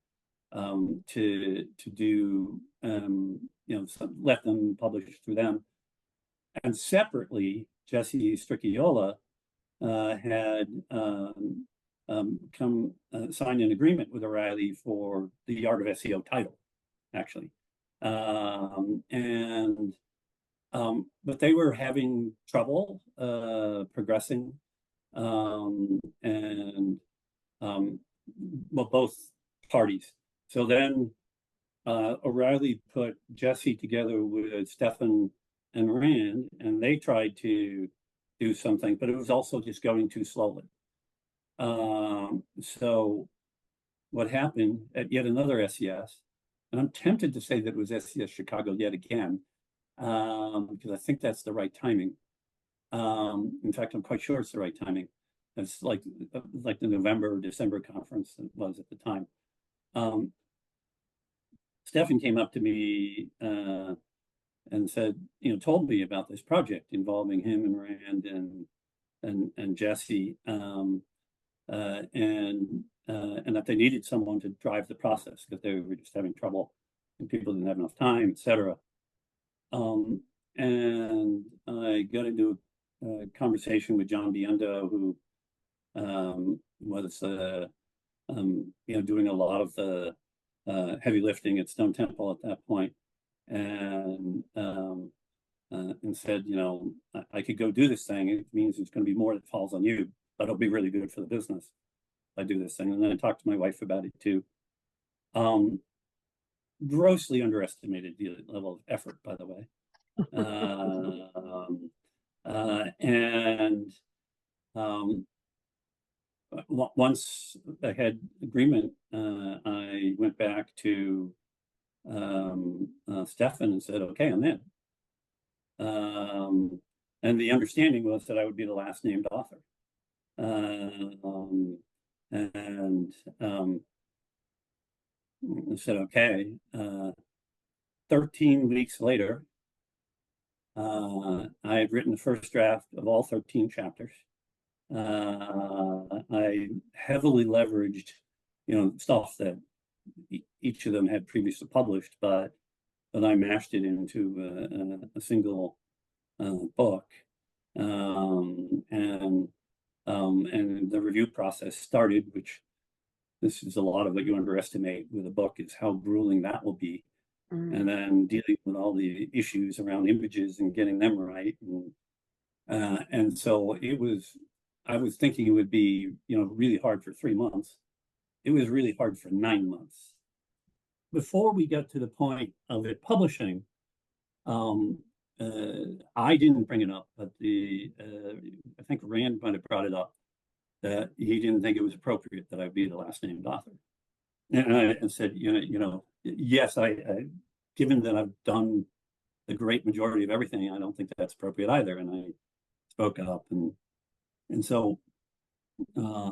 do, let them publish through them. And separately, Jesse Stricchiola had signed an agreement with O'Reilly for the Art of SEO title, actually. But they were having trouble progressing, both parties. So then O'Reilly put Jesse together with Stefan and Rand, and they tried to do something, but it was also just going too slowly. So what happened at yet another SES, and I'm tempted to say that it was SES Chicago yet again, because I think that's the right timing. In fact, I'm quite sure it's the right timing. It's like the November or December conference it was at the time. Stefan came up to me and said, told me about this project involving him and Rand and Jesse, and that they needed someone to drive the process because they were just having trouble and people didn't have enough time, etc. And I got into a conversation with John Biendo, who was doing a lot of the heavy lifting at Stone Temple at that point, and said, I could go do this thing. It means it's going to be more that falls on you, but it'll be really good for the business if I do this thing. And then I talked to my wife about it too. Grossly underestimated the level of effort, by the way. Once I had agreement, I went back to Stefan and said, okay, I'm in. And the understanding was that I would be the last named author. I said, okay. 13 weeks later, I had written the first draft of all 13 chapters. I heavily leveraged, stuff that each of them had previously published, but I mashed it into a single book. And the review process started, which this is a lot of what you underestimate with a book, is how grueling that will be. And then dealing with all the issues around images and getting them right. And so I was thinking it would be, really hard for 3 months. It was really hard for 9 months. Before we got to the point of it publishing, I didn't bring it up, but I think Rand might have brought it up, that he didn't think it was appropriate that I be the last named author. And I said, yes, I given that I've done the great majority of everything, I don't think that's appropriate either. And I spoke up, and so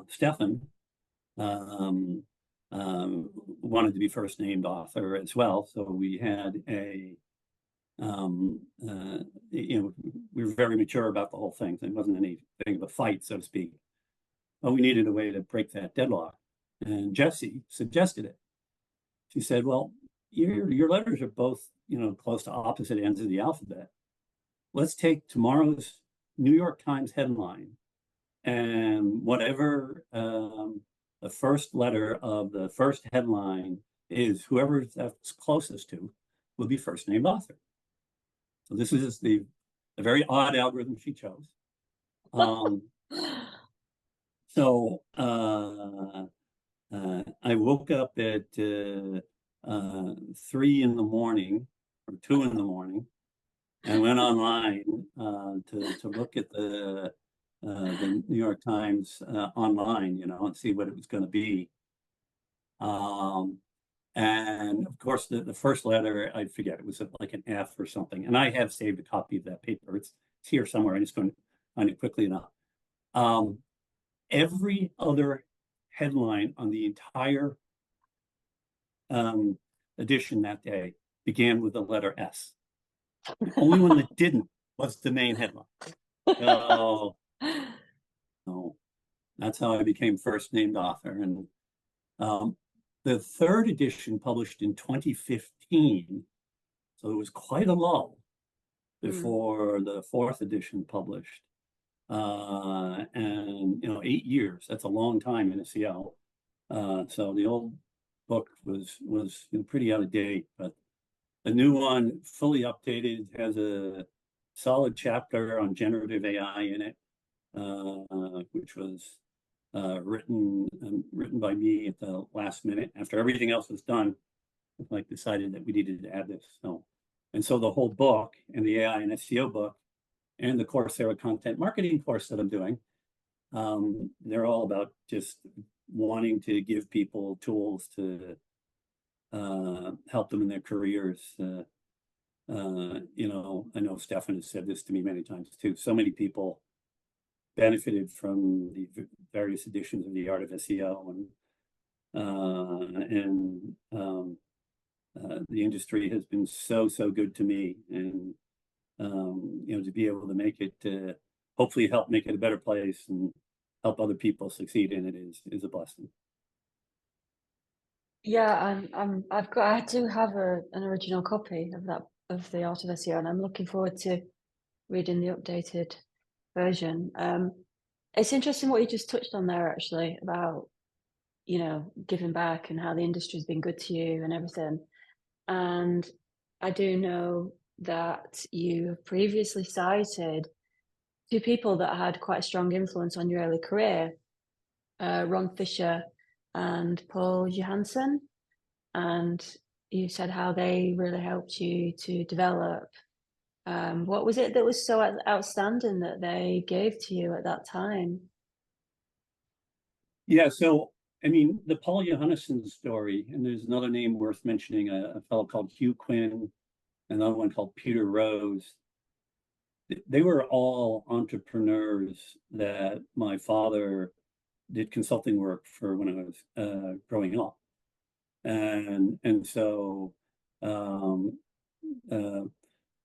Stefan wanted to be first named author as well. So we had we were very mature about the whole thing. It wasn't anything of a fight, so to speak. But we needed a way to break that deadlock. And Jessie suggested it. She said, well, your letters are both, close to opposite ends of the alphabet. Let's take tomorrow's New York Times headline, and whatever the first letter of the first headline is, whoever that's closest to will be first named author. So this is the very odd algorithm she chose. So I woke up at 3 in the morning or 2 in the morning and went online to look at the New York Times online, and see what it was going to be. And of course, the first letter, I forget, it was like an F or something. And I have saved a copy of that paper. It's here somewhere. I'm just going to find it quickly enough. Every other headline on the entire edition that day began with the letter S. The only one that didn't was the main headline. So, that's how I became first named author. And the third edition published in 2015, so it was quite a lull before the fourth edition published. And 8 years, that's a long time in SEO. So the old book was pretty out of date, but the new one, fully updated, has a solid chapter on generative AI in it, which was written by me at the last minute after everything else was done. Like, decided that we needed to add this. So the whole book, and the AI and SEO book, and the Coursera content marketing course that I'm doing, they're all about just wanting to give people tools to help them in their careers. I know Stefan has said this to me many times too. So many people benefited from the various editions of the Art of SEO, and the industry has been so good to me, and to be able to make it, hopefully help make it a better place and help other people succeed in it is a blessing. Yeah, I do have an original copy of the Art of SEO, and I'm looking forward to reading the updated version. It's interesting what you just touched on there, actually, about giving back and how the industry's been good to you and everything. And I do know that you have previously cited two people that had quite a strong influence on your early career, Ron Fisher and Paul Johansson, and you said how they really helped you to develop. What was it that was so outstanding that they gave to you at that time? Yeah, so I mean, the Paul Johansson story, and there's another name worth mentioning, a fellow called Hugh Quinn, another one called Peter Rose. They were all entrepreneurs that my father did consulting work for when I was growing up. And so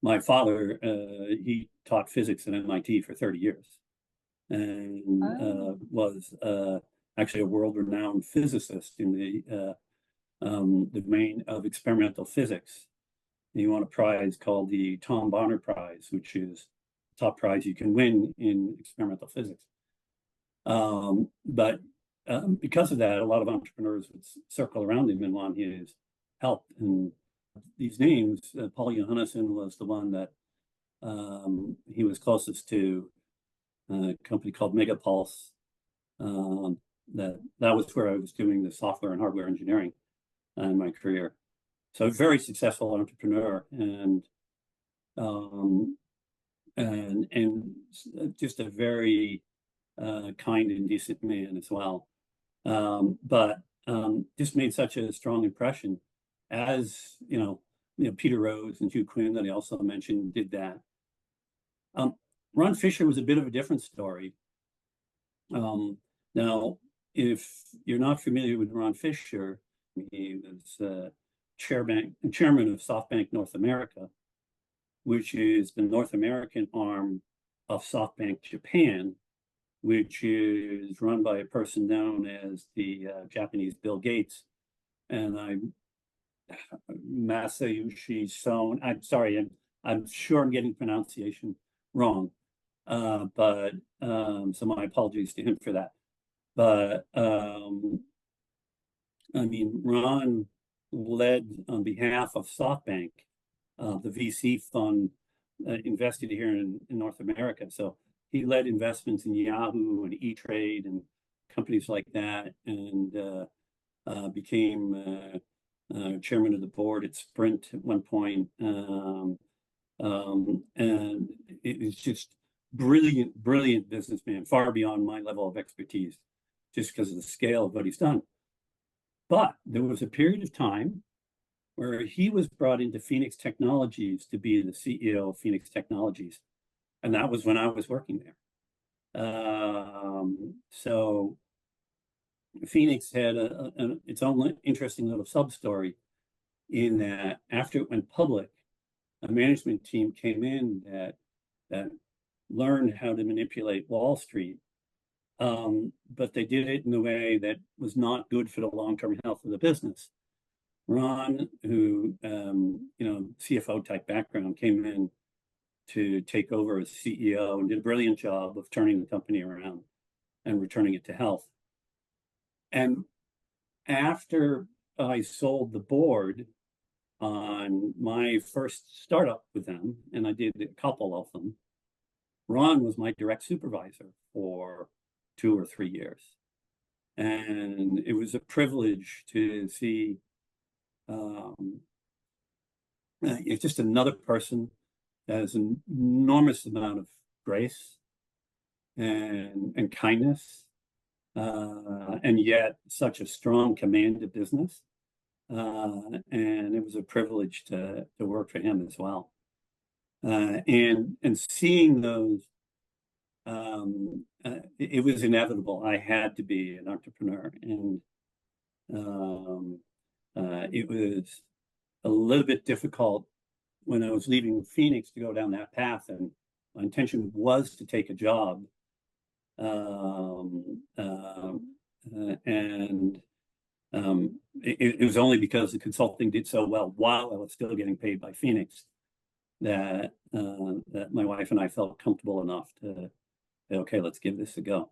my father, he taught physics at MIT for 30 years, and was actually a world-renowned physicist in the domain of experimental physics. He won a prize called the Tom Bonner Prize, which is the top prize you can win in experimental physics. But because of that, a lot of entrepreneurs would circle around him and want his help. And these names, Paul Johansson was the one that he was closest to, a company called Megapulse. That was where I was doing the software and hardware engineering in my career. So a very successful entrepreneur, and just a very kind and decent man as well. But just made such a strong impression, as Peter Rose and Hugh Quinn, that I also mentioned, did that. Ron Fisher was a bit of a different story. Now, if you're not familiar with Ron Fisher, he was chairman of SoftBank North America, which is the North American arm of SoftBank Japan, which is run by a person known as the Japanese Bill Gates. And I'm Masayoshi Son. I'm sorry, I'm sure I'm getting pronunciation wrong. But so my apologies to him for that. But I mean, Ron led on behalf of SoftBank, the VC fund invested here in North America. So he led investments in Yahoo and E-Trade and companies like that, and became chairman of the board at Sprint at one point. And it's just brilliant businessman, far beyond my level of expertise, just because of the scale of what he's done. But there was a period of time where he was brought into Phoenix Technologies to be the CEO of Phoenix Technologies. And that was when I was working there. So Phoenix had its own interesting little sub-story in that after it went public, a management team came in that learned how to manipulate Wall Street, but they did it in a way that was not good for the long-term health of the business. Ron, who, CFO type background, came in to take over as CEO and did a brilliant job of turning the company around and returning it to health. And after I sold the board on my first startup with them, and I did a couple of them, Ron was my direct supervisor for 2 or 3 years. And it was a privilege to see it's just another person that has an enormous amount of grace and kindness, and yet such a strong command of business. And it was a privilege to work for him as well. And seeing those, it was inevitable. I had to be an entrepreneur, and it was a little bit difficult when I was leaving Phoenix to go down that path, and my intention was to take a job. It was only because the consulting did so well while I was still getting paid by Phoenix that my wife and I felt comfortable enough to say, okay, let's give this a go.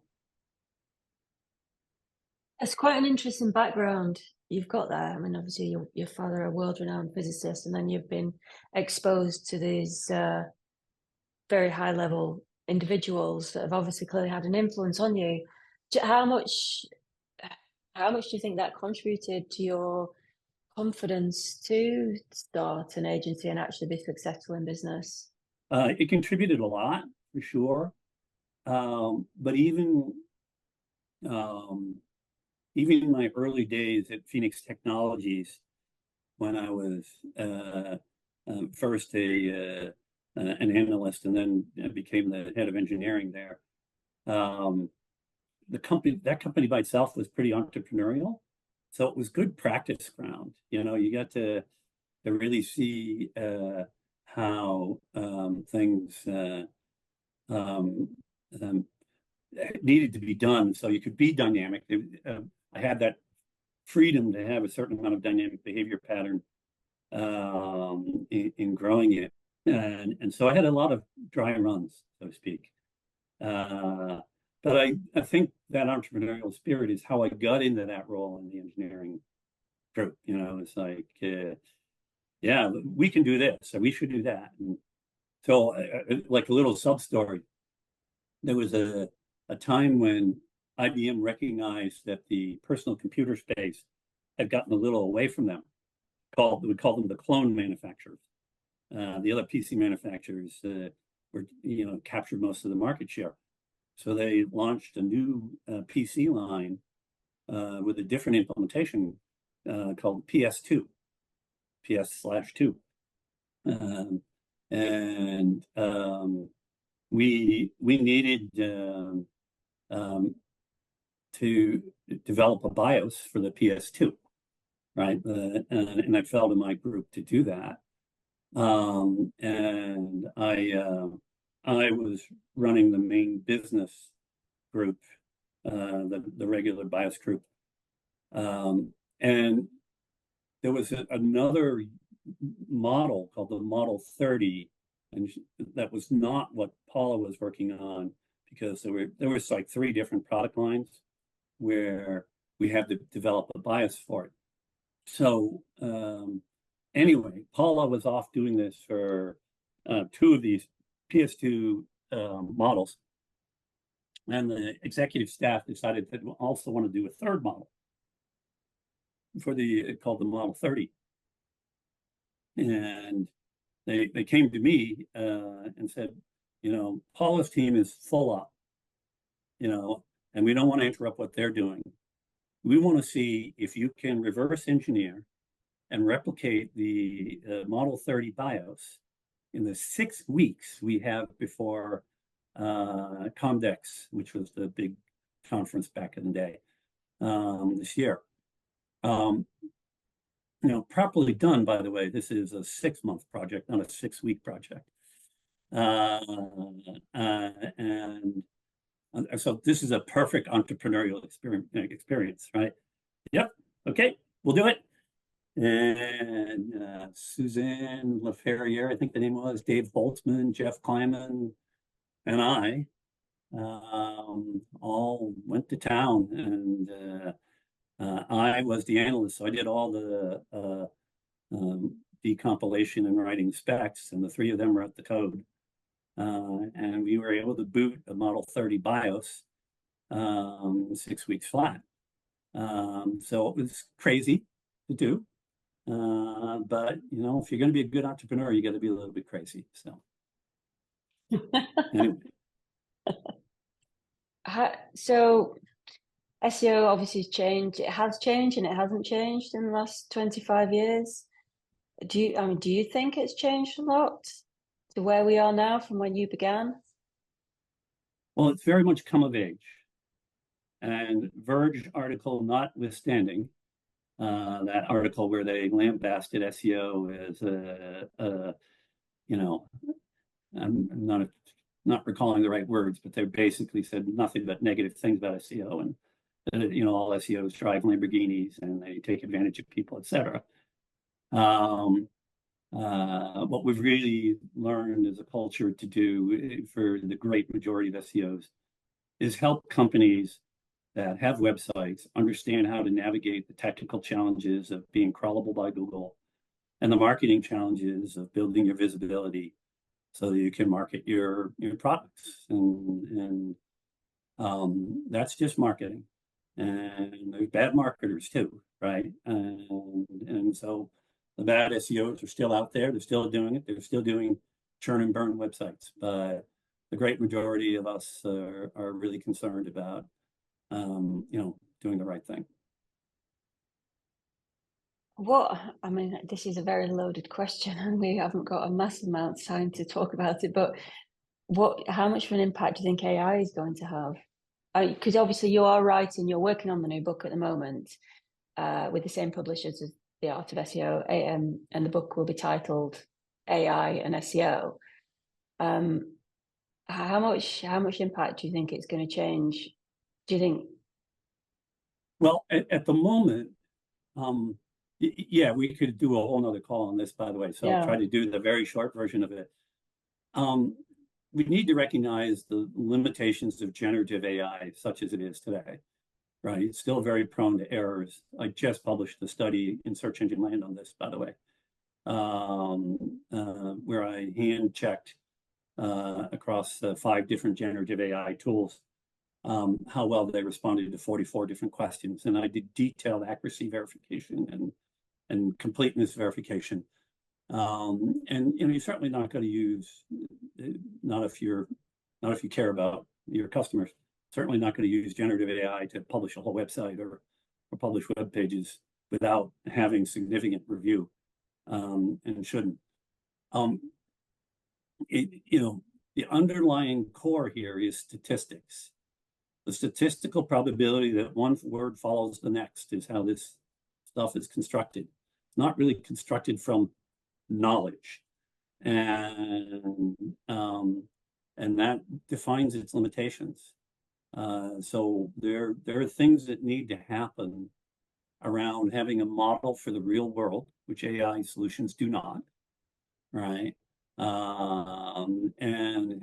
It's quite an interesting background you've got there. I mean, obviously your father, a world-renowned physicist, and then you've been exposed to these very high-level individuals that have obviously clearly had an influence on you. How much do you think that contributed to your confidence to start an agency and actually be successful in business? It contributed a lot, for sure. But even in my early days at Phoenix Technologies, when I was first an analyst and then became the head of engineering there, that company by itself was pretty entrepreneurial, so it was good practice ground. You got to really see how things needed to be done, so you could be dynamic. I had that freedom to have a certain amount of dynamic behavior pattern in growing it, and so I had a lot of dry runs, so to speak. But I think that entrepreneurial spirit is how I got into that role in the engineering group. It's like, yeah, we can do this, so we should do that. And so, like a little sub story, there was a time when IBM recognized that the personal computer space had gotten a little away from them. We call them the clone manufacturers. The other PC manufacturers were, captured most of the market share. So they launched a new PC line with a different implementation called PS2, PS/2. And we needed to develop a BIOS for the PS2, right? And I fell to my group to do that. And I was running the main business group, the regular BIOS group. And there was another model called the Model 30, and that was not what Paula was working on, because there was like 3 different product lines where we had to develop a BIOS for it. So anyway, Paula was off doing this for 2 of these PS2 models, and the executive staff decided that we also want to do a 3rd model for called the Model 30. And they came to me and said, Paula's team is full up, and we don't want to interrupt what they're doing. We want to see if you can reverse engineer and replicate the Model 30 BIOS in the 6 weeks we have before Comdex, which was the big conference back in the day, this year. Properly done, by the way, this is a 6-month project, not a 6-week project. And so this is a perfect entrepreneurial experience, right? Yep. Okay, we'll do it. And Suzanne LaFerriere, I think the name was, Dave Boltzmann, Jeff Kleiman, and I all went to town, and I was the analyst, so I did all the decompilation and writing specs, and the 3 of them wrote the code. And we were able to boot a Model 30 BIOS 6 weeks flat. So it was crazy to do. But, if you're going to be a good entrepreneur, you got to be a little bit crazy. So anyway. So SEO obviously changed. It has changed and it hasn't changed in the last 25 years. Do you think it's changed a lot to where we are now from when you began? Well, it's very much come of age. And Verge article notwithstanding, that article where they lambasted SEO as I'm not recalling the right words, but they basically said nothing but negative things about SEO, and all SEOs drive Lamborghinis and they take advantage of people, etc. What we've really learned as a culture to do for the great majority of SEOs is help companies that have websites understand how to navigate the technical challenges of being crawlable by Google and the marketing challenges of building your visibility so that you can market your products. And that's just marketing. And there's bad marketers too, right? And so the bad SEOs are still out there. They're still doing it. They're still doing churn and burn websites. But the great majority of us are really concerned about doing the right thing. This is a very loaded question, and we haven't got a massive amount of time to talk about it, but how much of an impact do you think AI is going to have? Because obviously you're working on the new book at the moment with the same publishers as The Art of SEO, and the book will be titled AI and SEO. How much impact do you think it's going to change? Do you think? Well, at the moment, we could do a whole nother call on this, by the way. So I'll try to do the very short version of it. We need to recognize the limitations of generative AI, such as it is today, right? It's still very prone to errors. I just published a study in Search Engine Land on this, by the way, where I hand-checked across 5 different generative AI tools how well they responded to 44 different questions. And I did detailed accuracy verification and completeness verification. And you're certainly not going to use, not if you care about your customers, certainly not going to use generative AI to publish a whole website or publish web pages without having significant review, and shouldn't. The underlying core here is statistics. The statistical probability that one word follows the next is how this stuff is constructed. It's not really constructed from knowledge, and that defines its limitations. So there are things that need to happen around having a model for the real world, which AI solutions do not, right? And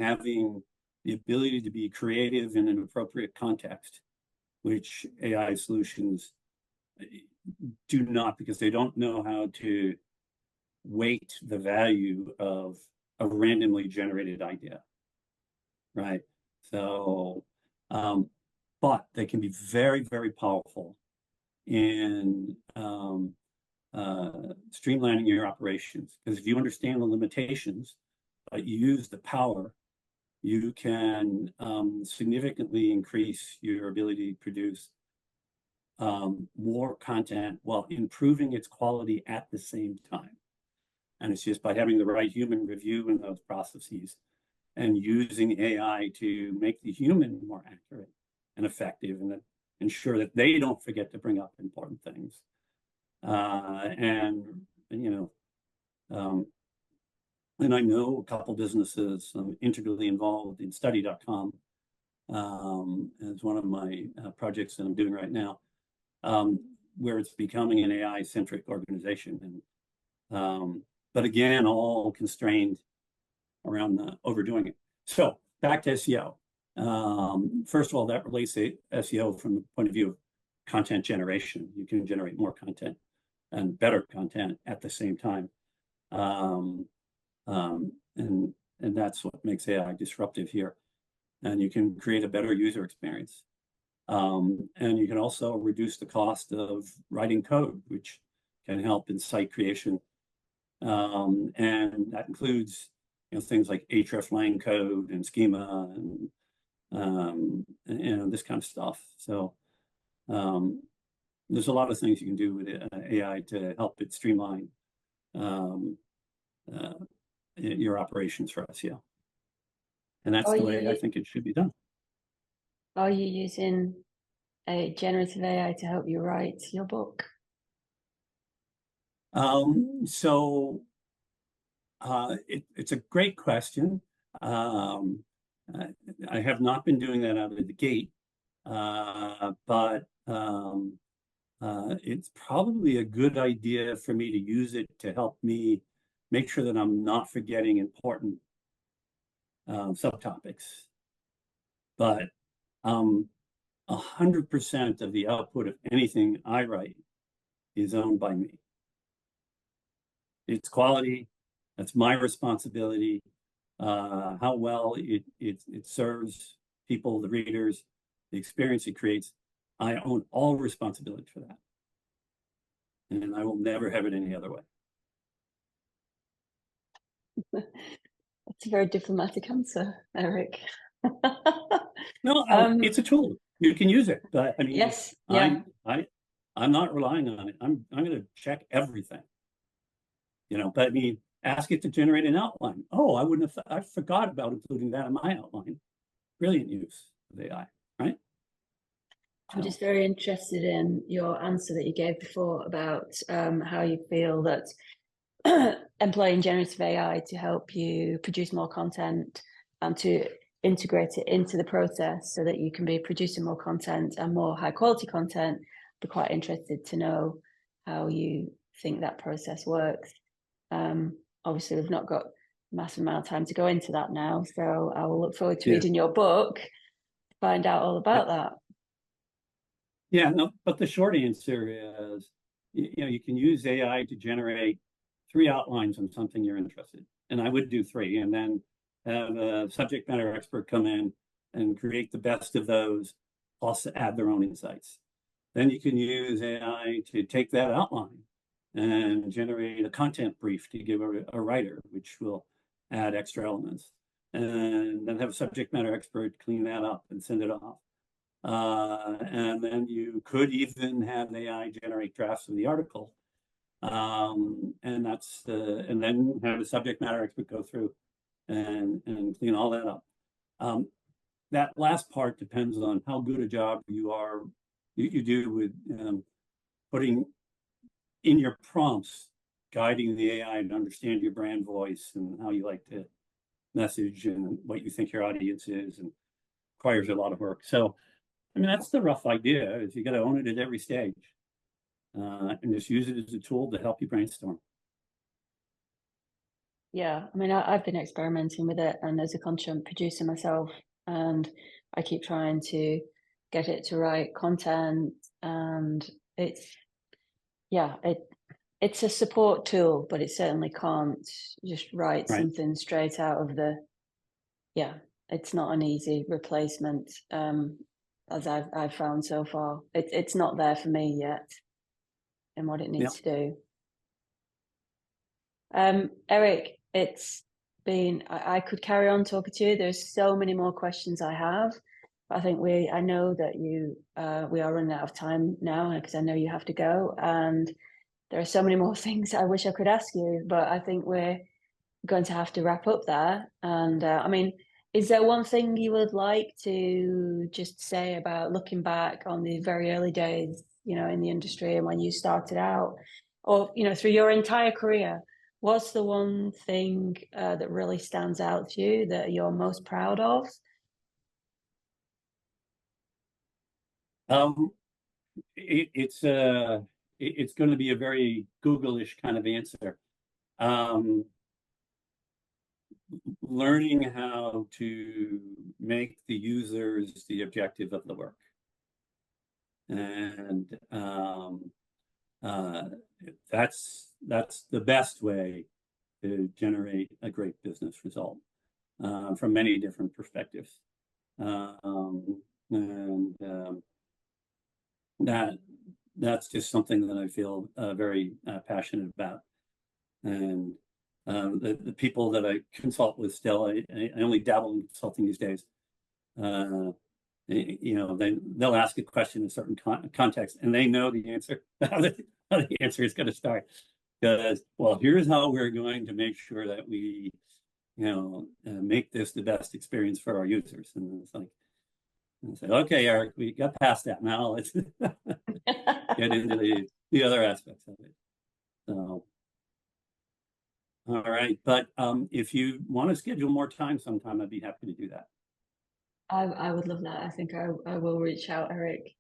having the ability to be creative in an appropriate context, which AI solutions do not, because they don't know how to weight the value of a randomly generated idea, right? So, but they can be very, very powerful in streamlining your operations. Because if you understand the limitations, but you use the power, you can significantly increase your ability to produce more content while improving its quality at the same time. And it's just by having the right human review in those processes and using AI to make the human more accurate and effective, and ensure that they don't forget to bring up important things. And I know a couple businesses. I'm integrally involved in study.com as one of my projects that I'm doing right now, where it's becoming an AI-centric organization. But again, all constrained around overdoing it. So back to SEO. First of all, that relates to SEO from the point of view of content generation. You can generate more content and better content at the same time. And that's what makes AI disruptive here. And you can create a better user experience. And you can also reduce the cost of writing code, which can help in site creation. And that includes things like hreflang code and schema and this kind of stuff. So there's a lot of things you can do with AI to help it streamline your operations for SEO. And that's the way I think it should be done. Are you using a generative AI to help you write your book? It's a great question. I have not been doing that out of the gate, but it's probably a good idea for me to use it to help me make sure that I'm not forgetting important subtopics. But 100% of the output of anything I write is owned by me. It's quality. That's my responsibility. How well it serves people, the readers, the experience it creates. I own all responsibility for that. And I will never have it any other way. That's a very diplomatic answer, Eric. No, it's a tool. You can use it, but I mean, yes, yeah. I'm not relying on it. I'm going to check everything. But I mean, ask it to generate an outline. Oh, I forgot about including that in my outline. Brilliant use of AI, right? I'm just very interested in your answer that you gave before about how you feel that employing generative AI to help you produce more content and to integrate it into the process so that you can be producing more content and more high quality content. I'd be quite interested to know how you think that process works. Obviously, we've not got a massive amount of time to go into that now, so I will look forward to reading your book to find out all about that. Yeah, no, but the short answer is, you can use AI to generate 3 outlines on something you're interested in. And I would do 3, and then have a subject matter expert come in and create the best of those, plus add their own insights. Then you can use AI to take that outline and generate a content brief to give a writer, which will add extra elements. And then have a subject matter expert clean that up and send it off. And then you could even have AI generate drafts of the article. And then have a subject matter expert go through and clean all that up. That last part depends on how good a job you do with putting in your prompts, guiding the AI to understand your brand voice and how you like to message and what you think your audience is, and requires a lot of work. So, I mean, that's the rough idea, is you got to own it at every stage, and just use it as a tool to help you brainstorm. Yeah, I mean, I've been experimenting with it, and as a content producer myself, and I keep trying to get it to write content, and it's a support tool, but it certainly can't just write something straight out of it's not an easy replacement, as I've found so far. It's not there for me yet in what it needs to do. Eric, it's been, I could carry on talking to you. There's so many more questions I have. But I think I know that we are running out of time now because I know you have to go. And there are so many more things I wish I could ask you, but I think we're going to have to wrap up there. And I mean, is there one thing you would like to just say about looking back on the very early days, in the industry and when you started out, or, through your entire career? What's the one thing that really stands out to you that you're most proud of? Um, it's going to be a very Google-ish kind of answer. Um, Learning how to make the users the objective of the work. And that's the best way to generate a great business result from many different perspectives. And that's just something that I feel very passionate about. And the people that I consult with still, I only dabble in consulting these days. They'll ask a question in a certain context, and they know the answer, how the answer is going to start. Because, well, here's how we're going to make sure that we, make this the best experience for our users. And it's like, I say, okay, Eric, we got past that. Now let's get into the other aspects of it. So, all right. But if you want to schedule more time sometime, I'd be happy to do that. I would love that. I think I will reach out, Eric.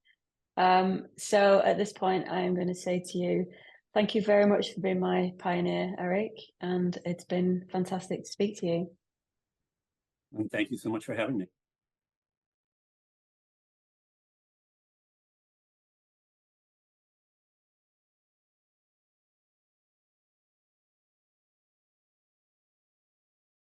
So at this point, I am going to say to you, thank you very much for being my pioneer, Eric, and it's been fantastic to speak to you. And thank you so much for having me.